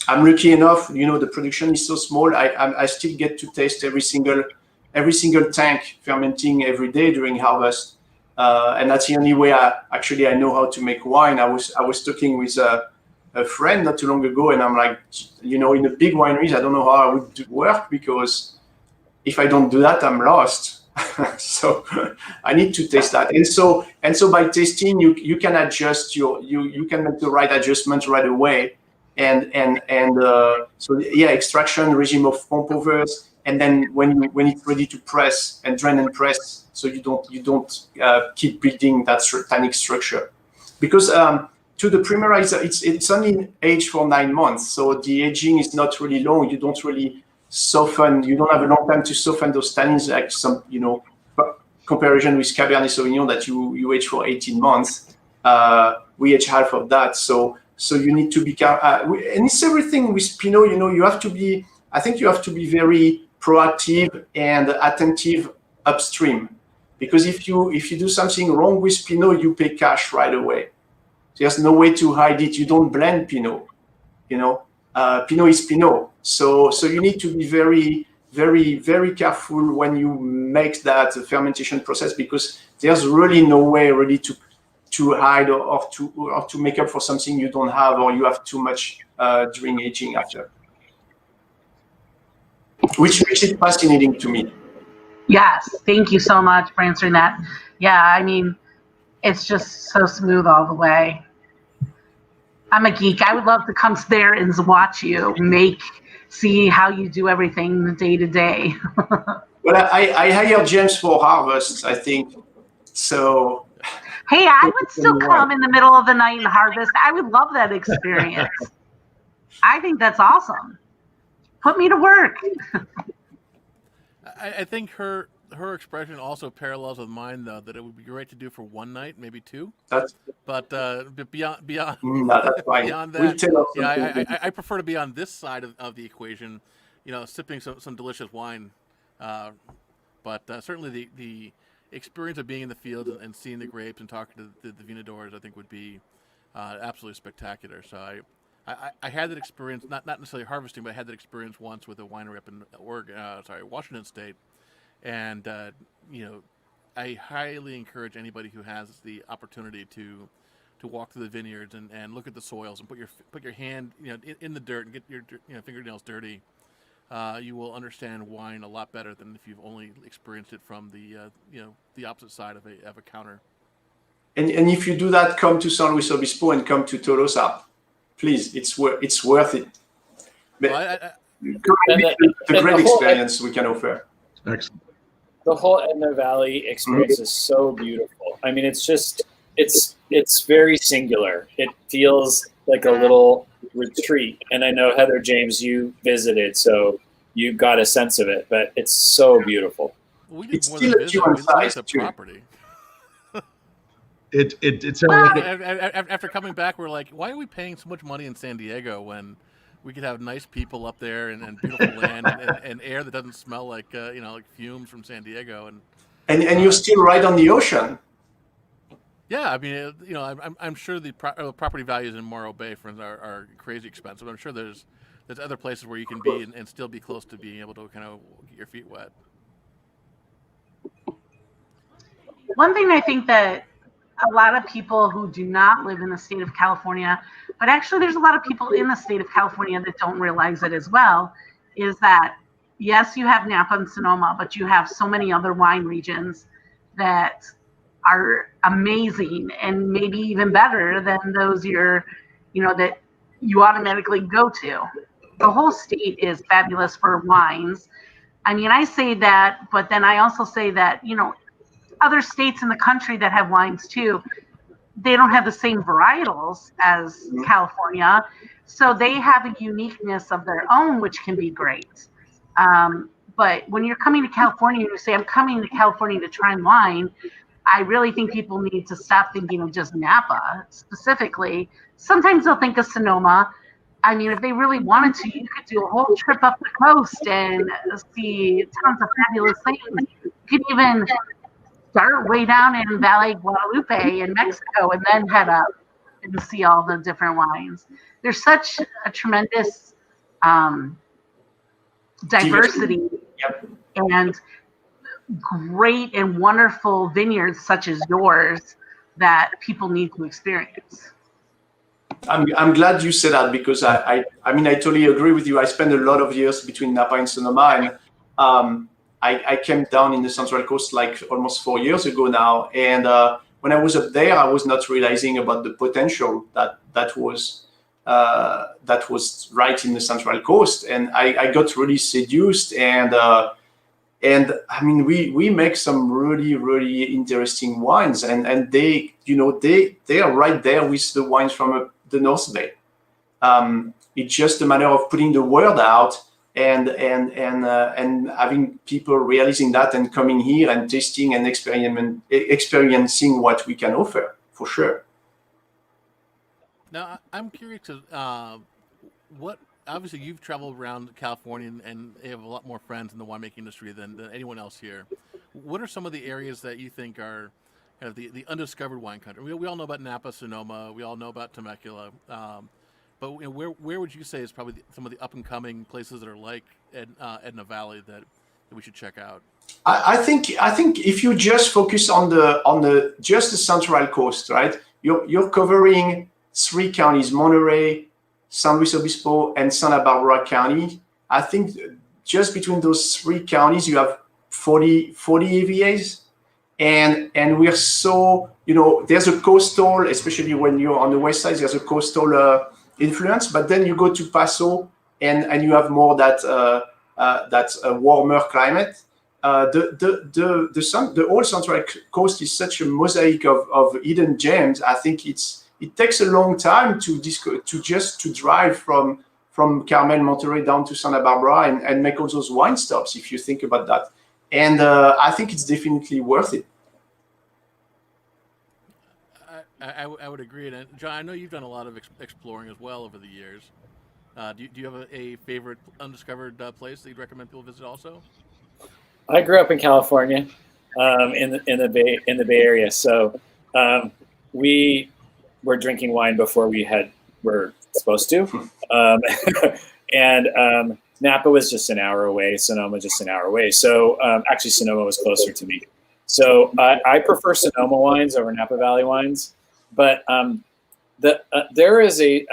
I'm lucky enough, the production is so small. I still get to taste every single tank fermenting every day during harvest, and that's the only way I know how to make wine. I was talking with a friend not too long ago, and I'm like, in the big wineries, I don't know how I would work, because if I don't do that, I'm lost. So I need to taste that, and so by tasting, you can adjust you can make the right adjustments right away, and so yeah, extraction, regime of pomp overs, and then when it's ready to press and drain and press, so you don't keep building that tannic structure, because to the Primera, it's only aged for 9 months, so the aging is not really long. You don't really soften. You don't have a long time to soften those tannins, like some comparison with Cabernet Sauvignon that you age for 18 months. We age half of that, so you need to be and it's everything with Pinot. You have to be. I think you have to be very proactive and attentive upstream, because if you do something wrong with Pinot, you pay cash right away. There's no way to hide it. You don't blend Pinot. Pinot is Pinot. So you need to be very, very, very careful when you make that fermentation process, because there's really no way really to hide or to make up for something you don't have, or you have too much during aging after. Which makes it fascinating to me. Yes, thank you so much for answering that. Yeah, it's just so smooth all the way. I'm a geek. I would love to come there and watch you see how you do everything day to day. Well, I hire James for harvest, I think. So. Hey, I would still come in the middle of the night and harvest. I would love that experience. I think that's awesome. Put me to work. I think her expression also parallels with mine, though, that it would be great to do for one night, maybe two. But beyond that's fine. Beyond that, I prefer to be on this side of the equation, sipping some delicious wine. But certainly the experience of being in the field and seeing the grapes and talking to the vinodors, I think, would be absolutely spectacular. So I had that experience, not necessarily harvesting, but I had that experience once with a winery up in Washington State. And, I highly encourage anybody who has the opportunity to walk through the vineyards and look at the soils and put your hand, in the dirt and get your fingernails dirty. You will understand wine a lot better than if you've only experienced it from the opposite side of a counter. And if you do that, come to San Luis Obispo and come to Tolosa. Please, it's worth it. But the great experience we can offer. Excellent. The whole Edna Valley experience is so beautiful. It's very singular. It feels like a little retreat. And I know, Heather, James, you visited, so you got a sense of it, but it's so beautiful. We did more than visit. We liked the property. It's after coming back, we're like, why are we paying so much money in San Diego when we could have nice people up there and beautiful land and air that doesn't smell like like fumes from San Diego and you're still right on the ocean. Yeah, I'm sure the property values in Morro Bay, for instance, are crazy expensive. I'm sure there's other places where you can be and still be close to being able to kind of get your feet wet. One thing I think that a lot of people who do not live in the state of California, but actually there's a lot of people in the state of California that don't realize it as well, is that, yes, you have Napa and Sonoma, but you have so many other wine regions that are amazing and maybe even better than those you're that you automatically go to. The whole state is fabulous for wines. I mean, I say that, but then I also say that, other states in the country that have wines too, they don't have the same varietals as California. So they have a uniqueness of their own, which can be great. But when you're coming to California and you say, I'm coming to California to try wine, I really think people need to stop thinking of just Napa specifically. Sometimes they'll think of Sonoma. I mean, if they really wanted to, you could do a whole trip up the coast and see tons of fabulous things. You could even start way down in Valle Guadalupe in Mexico and then head up and see all the different wines. There's such a tremendous diversity and great and wonderful vineyards such as yours that people need to experience. I'm glad you said that, because I mean, I totally agree with you. I spent a lot of years between Napa and Sonoma, and I came down in the Central Coast like almost 4 years ago now. And when I was up there, I was not realizing about the potential that was right in the Central Coast. And I got really seduced. And I mean, we make some really, really interesting wines, and they are right there with the wines from the North Bay. It's just a matter of putting the word out and having people realizing that and coming here and tasting and experiencing what we can offer, for sure. Now, I'm curious to what. Obviously, you've traveled around California and you have a lot more friends in the winemaking industry than anyone else here. What are some of the areas that you think are kind of the undiscovered wine country? We all know about Napa, Sonoma. We all know about Temecula. But where would you say is probably some of the up and coming places that are like Edna Valley that we should check out? I think if you just focus on the just the Central Coast, right? You're covering 3 counties: Monterey, San Luis Obispo, and Santa Barbara County. I think just between those 3 counties, you have 40 AVAs. And we're so, there's a coastal, especially when you're on the west side, there's a coastal influence. But then you go to Paso and you have more that warmer climate. The whole Central Coast is such a mosaic of hidden gems. I think it takes a long time to drive from Carmel, Monterey down to Santa Barbara and make all those wine stops, if you think about that. And I think it's definitely worth it. I would agree. And John, I know you've done a lot of exploring as well over the years. Do you have a favorite undiscovered place that you'd recommend people visit also? I grew up in California, in the Bay Area. So we were drinking wine before were supposed to, and Napa was just an hour away. Sonoma just an hour away. So actually, Sonoma was closer to me. So I prefer Sonoma wines over Napa Valley wines. But there is a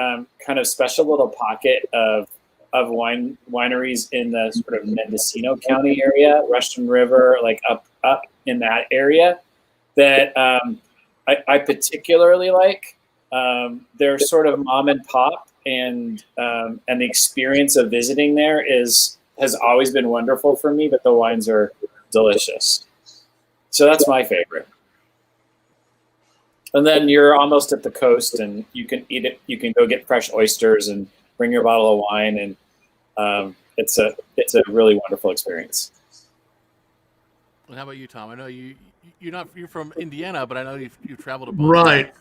kind of special little pocket of wineries in the sort of Mendocino County area, Russian River, like up in that area, that I particularly like. They're sort of mom and pop, and the experience of visiting there has always been wonderful for me. But the wines are delicious, so that's my favorite. And then you're almost at the coast, and you can eat it. You can go get fresh oysters and bring your bottle of wine, and it's a really wonderful experience. And how about you, Tom? I know you're from Indiana, but I know you've traveled a bunch. Right.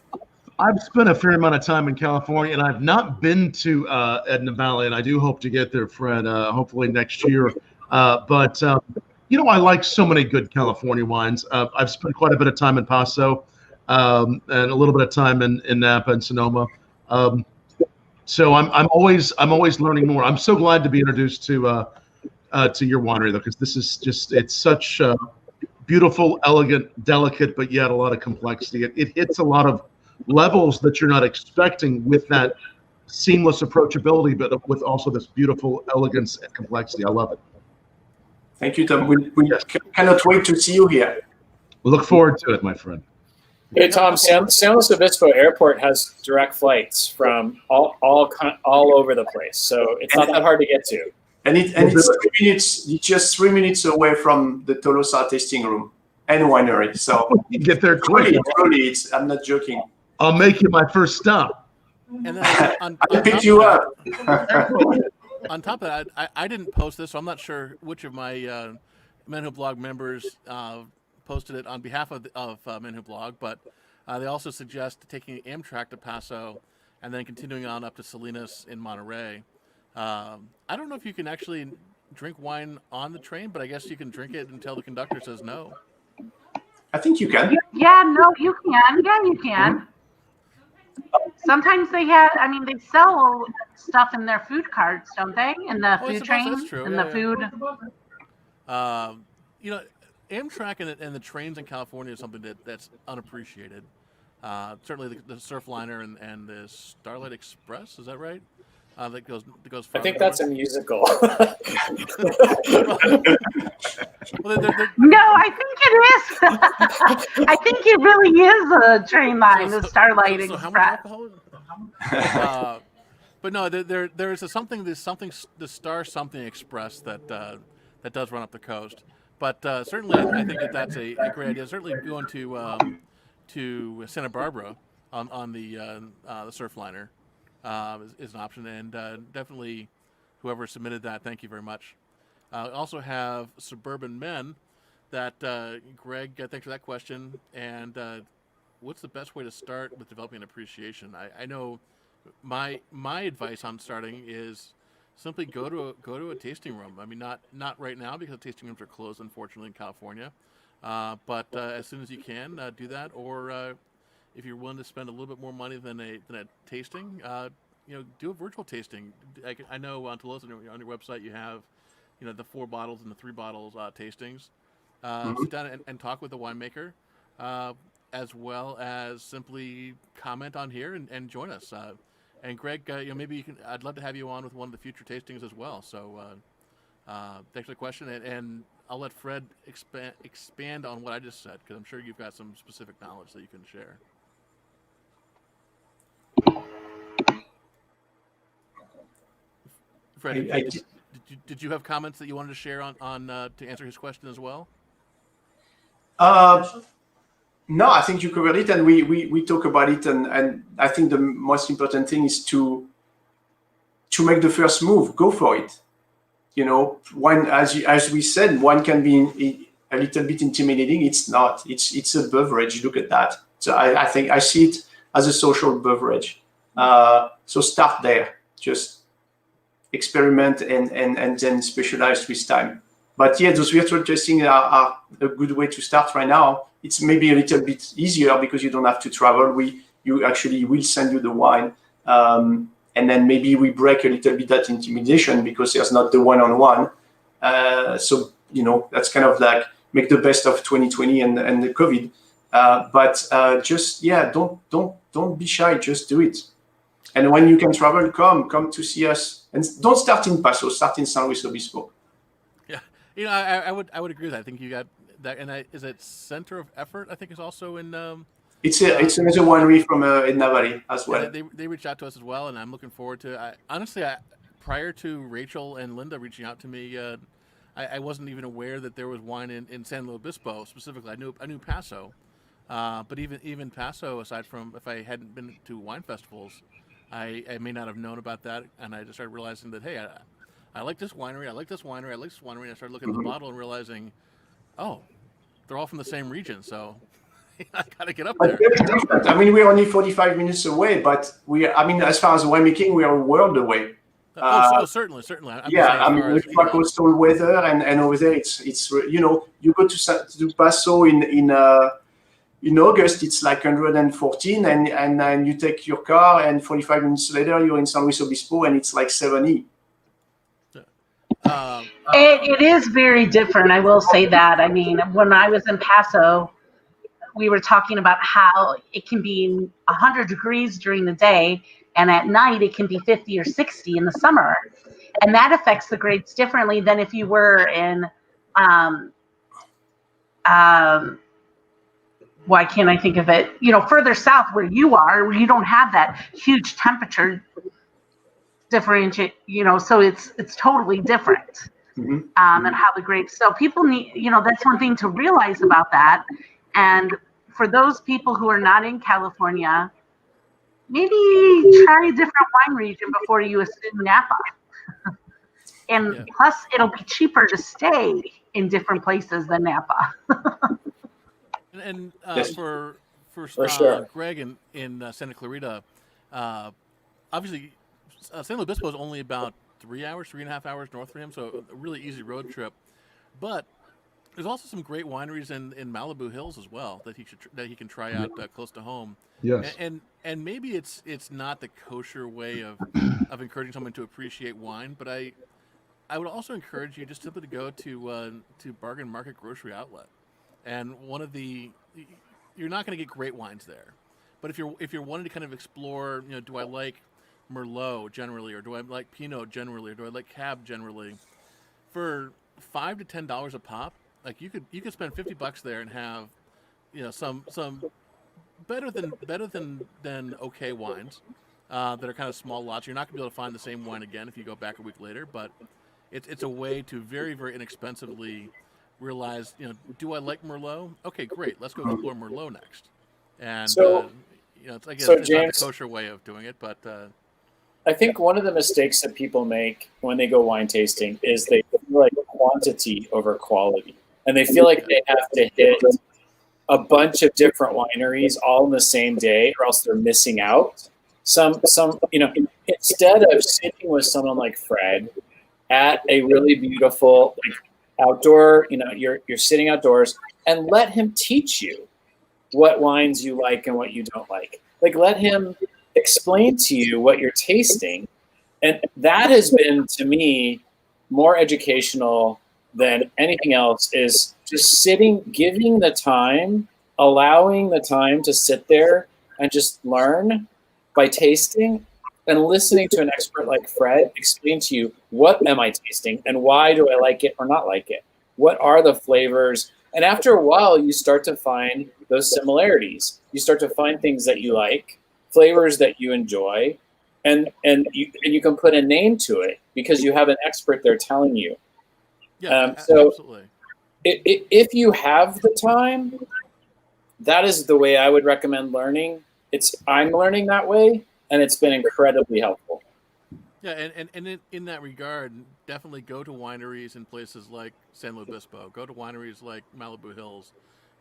I've spent a fair amount of time in California, and I've not been to Edna Valley, and I do hope to get there, Fred, hopefully next year. But I like so many good California wines. I've spent quite a bit of time in Paso. And a little bit of time in Napa and Sonoma. So I'm always learning more. I'm so glad to be introduced to your winery, though, because this is it's such beautiful, elegant, delicate, but yet a lot of complexity. It hits a lot of levels that you're not expecting with that seamless approachability, but with also this beautiful elegance and complexity. I love it. Thank you, Tom. We cannot wait to see you here. We look forward to it, my friend. Hey Tom, San Luis Obispo Airport has direct flights from all over the place, so it's not that hard to get to. And it's 3 minutes. It's just 3 minutes away from the Tolosa tasting room and winery. So You get there quick. truly, I'm not joking. I'll make you my first stop. And then I'll pick you up. On top of that, I didn't post this, so I'm not sure which of my Men Who Blog members posted it on behalf of Men Who Blog, but they also suggest taking Amtrak to Paso and then continuing on up to Salinas in Monterey. I don't know if you can actually drink wine on the train, but I guess you can drink it until the conductor says no. I think you can. Yeah, no, you can. Yeah, you can. Sometimes they sell stuff in their food carts, don't they? In the food train, that's true. in the food. Amtrak and the trains in California is something that's unappreciated. Certainly the Surfliner and the Starlight Express, is that right? That goes. I think that's a musical. Well, No, I think it is. I think it really is a train line, the Starlight so how much Express. alcohol? But no, there is the Star Something Express that does run up the coast. But certainly, I think that's a great idea. Certainly, going to Santa Barbara on the Surfliner is an option, and definitely whoever submitted that, thank you very much. Also have Suburban Men. That Greg, thanks for that question. And what's the best way to start with developing an appreciation? I know my advice on starting is simply go to a tasting room. I mean, not right now because tasting rooms are closed, unfortunately, in California. But as soon as you can, do that. Or if you're willing to spend a little bit more money than a tasting, do a virtual tasting. I know on Tolosa, on your website, you have the 4 bottles and the 3 bottles tastings. Sit down and talk with the winemaker, as well as simply comment on here and join us. And Greg, maybe you can. I'd love to have you on with one of the future tastings as well. So thanks for the question, and I'll let Fred expand on what I just said because I'm sure you've got some specific knowledge that you can share. Fred, did you have comments that you wanted to share on to answer his question as well? No, I think you covered it, and we talk about it, and I think the most important thing is to make the first move. Go for it. Wine, as we said, wine can be a little bit intimidating. It's not. It's a beverage. Look at that. So I think I see it as a social beverage. So start there. Just experiment and then specialize with time. But yeah, those virtual tasting are a good way to start right now. It's maybe a little bit easier because you don't have to travel. You actually will send you the wine. And then maybe we break a little bit that intimidation because there's not the one-on-one. So, that's kind of like make the best of 2020 and the COVID. But don't be shy. Just do it. And when you can travel, come to see us. And don't start in Paso. Start in San Luis Obispo. Yeah, I would agree with that. I think you got that. And is it Center of Effort? I think is also in. It's another winery from Edna Valley as well. They reached out to us as well, and I'm looking forward to. Honestly, prior to Rachel and Linda reaching out to me, I wasn't even aware that there was wine in San Luis Obispo specifically. I knew Paso, but even Paso, aside from if I hadn't been to wine festivals, I may not have known about that, and I just started realizing that hey, I like this winery, I like this winery, I like this winery. And I started looking at the bottle and realizing, oh, they're all from the same region, so I got to get up there. I mean, we're only 45 minutes away, but as far as winemaking, we are a world away. Certainly. With coastal weather and over there, it's you go to Paso in August, it's like 114, and then you take your car, and 45 minutes later, you're in San Luis Obispo, and it's like 70. It is very different. I will say that. I mean, when I was in Paso, we were talking about how it can be 100 degrees during the day, and at night it can be 50 or 60 in the summer, and that affects the grapes differently than if you were in why can't I think of it? Further south where you are, where you don't have that huge temperature differentiate. So it's totally different. Mhm. And how the grapes. So people need, that's one thing to realize about that. And for those people who are not in California, maybe try a different wine region before you assume Napa. And plus, it'll be cheaper to stay in different places than Napa. And Yes. for sure. Greg in Santa Clarita, obviously San Luis Obispo is only about 3.5 hours north for him, so a really easy road trip. But there's also some great wineries in Malibu Hills as well that he can try out close to home. Yes. And maybe it's not the kosher way of encouraging someone to appreciate wine, but I would also encourage you just simply to go to Bargain Market Grocery Outlet, and you're not going to get great wines there, but if you're wanting to kind of explore, do I like Merlot generally, or do I like Pinot generally, or do I like Cab generally, for $5 to $10 a pop, like you could spend $50 there and have some better than okay wines that are kind of small lots. You're not going to be able to find the same wine again if you go back a week later, but it's a way to very, very inexpensively realize, do I like Merlot? Okay, great. Let's go explore Merlot next. And So- it's so not the James- kosher way of doing it, but I think one of the mistakes that people make when they go wine tasting is they feel like quantity over quality, and they feel like they have to hit a bunch of different wineries all in the same day, or else they're missing out. Some instead of sitting with someone like Fred at a really beautiful outdoor, you're sitting outdoors, and let him teach you what wines you like and what you don't like. Let him explain to you what you're tasting. And that has been, to me, more educational than anything else, is just sitting, giving the time, allowing the time to sit there and just learn by tasting, and listening to an expert like Fred explain to you, what am I tasting and why do I like it or not like it? What are the flavors? And after a while, you start to find those similarities. You start to find things that you like, flavors that you enjoy, and you can put a name to it because you have an expert there telling you. So absolutely. If you have the time, that is the way I would recommend learning. I'm learning that way, and it's been incredibly helpful. Yeah, and in that regard, definitely go to wineries in places like San Luis Obispo. Go to wineries like Malibu Hills.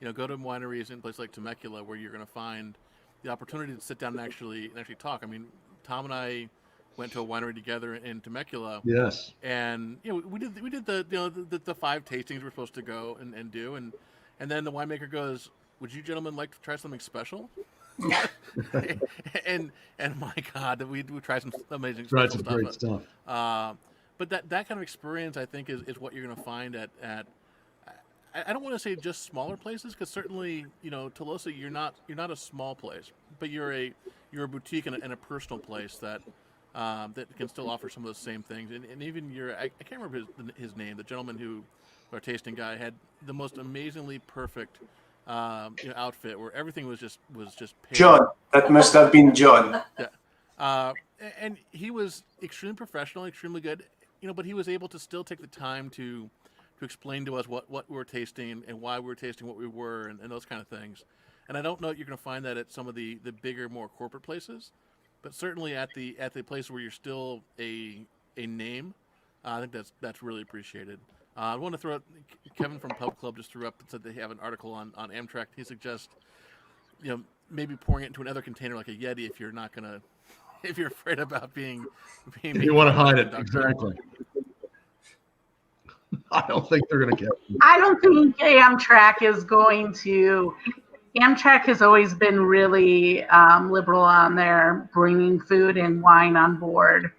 Go to wineries in places like Temecula, where you're going to find the opportunity to sit down and actually talk. I mean, Tom and I went to a winery together in Temecula. Yes. And we did the 5 tastings we're supposed to go and do, and then the winemaker goes, "Would you gentlemen like to try something special?" and my God, we tried some amazing Tried special some great stuff. But that kind of experience, I think, is what you're going to find at I don't want to say just smaller places, because certainly Tolosa, you're not a small place, but you're a boutique and a personal place that can still offer some of those same things. And even I can't remember his name. The gentleman our tasting guy, had the most amazingly perfect outfit where everything was just paid. John, that must have been John. Yeah. And he was extremely professional, extremely good, but he was able to still take the time to explain to us what we were tasting and why we were tasting what we were, and those kind of things. And I don't know if you're going to find that at some of the bigger, more corporate places, but certainly at the place where you're still a name, I think that's really appreciated. I want to throw out, Kevin from Pub Club just threw up and said they have an article on Amtrak. He suggests, maybe pouring it into another container like a Yeti if you're afraid about being You want to hide it, exactly. I don't think they're going to get it. I don't think Amtrak is going to. Amtrak has always been really liberal on their bringing food and wine on board.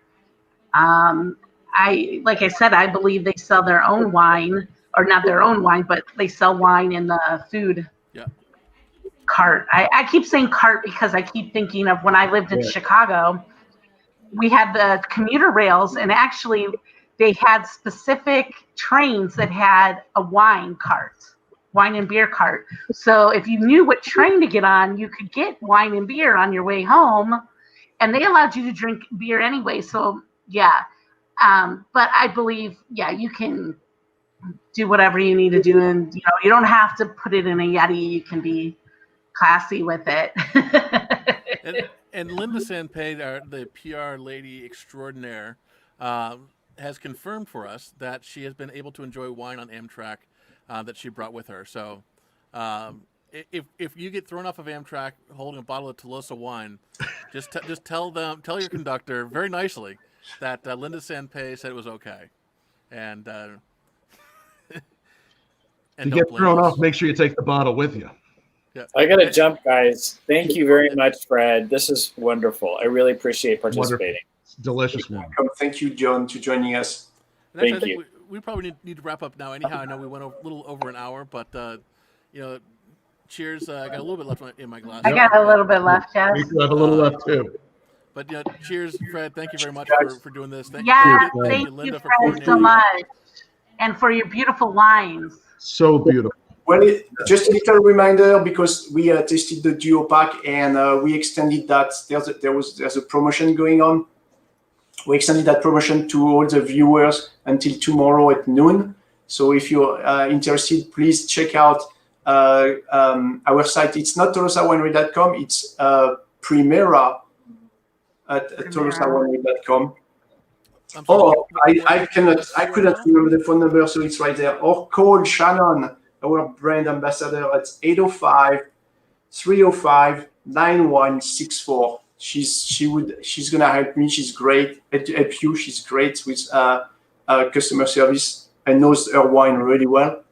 Like I said, I believe they sell their own wine, or not their own wine, but they sell wine in the food cart. I keep saying cart because I keep thinking of when I lived in Chicago. We had the commuter rails, and actually they had specific trains that had a wine cart. wine and beer cart. So if you knew what train to get on, you could get wine and beer on your way home, and they allowed you to drink beer anyway. So yeah, but I believe you can do whatever you need to do, and you don't have to put it in a Yeti. You can be classy with it. And Linda Sanpay, the PR lady extraordinaire, has confirmed for us that she has been able to enjoy wine on Amtrak that she brought with her. So if you get thrown off of Amtrak holding a bottle of Tolosa wine, just tell your conductor very nicely that Linda Sanpay said it was okay. And if you get thrown off, make sure you take the bottle with you. Yeah. I got to jump, guys. Thank you very much, Fred. This is wonderful. I really appreciate participating. Delicious wine. Thank you, John, for joining us. Actually, Thank I think you. we probably need to wrap up now. Anyhow, I know we went a little over an hour, but cheers. I got a little bit left in my glass. I got a little bit left, Jeff. We have a little left too. But cheers, Fred. Thank you very much for doing this. Thank Thank you, Linda, you, for Fred, coordinating. so much, and for your beautiful wines. So beautiful. Well, just a little reminder, because we tested the duo pack and we extended that. There's a promotion going on. We extended that promotion to all the viewers until tomorrow at noon. So if you're interested, please check out our site. It's not tolosawinery.com. It's Primera at tolosawinery.com. Or I couldn't remember the phone number, so it's right there. Or call Shannon, our brand ambassador, at 805-305-9164. She's gonna help me. She's great at help you. She's great with customer service and knows her wine really well.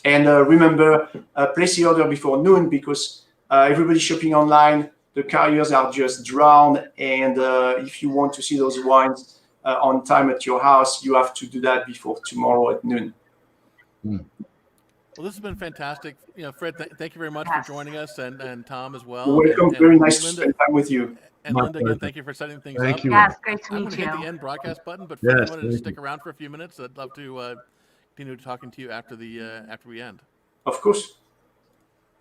And remember, place the order before noon, because everybody's shopping online. The carriers are just drowned, and if you want to see those wines on time at your house, you have to do that before tomorrow at noon. Well, this has been fantastic. Fred, thank you very much for joining us, and Tom as well. You're welcome. Very nice to spend time with you. And Linda, again, thank you for setting things up. Thank you. Yes, great to I'm meet going to hit the you. end broadcast button, but Fred, Yes, I wanted to thank stick around for a few minutes. I'd love to continue talking to you after we end. Of course.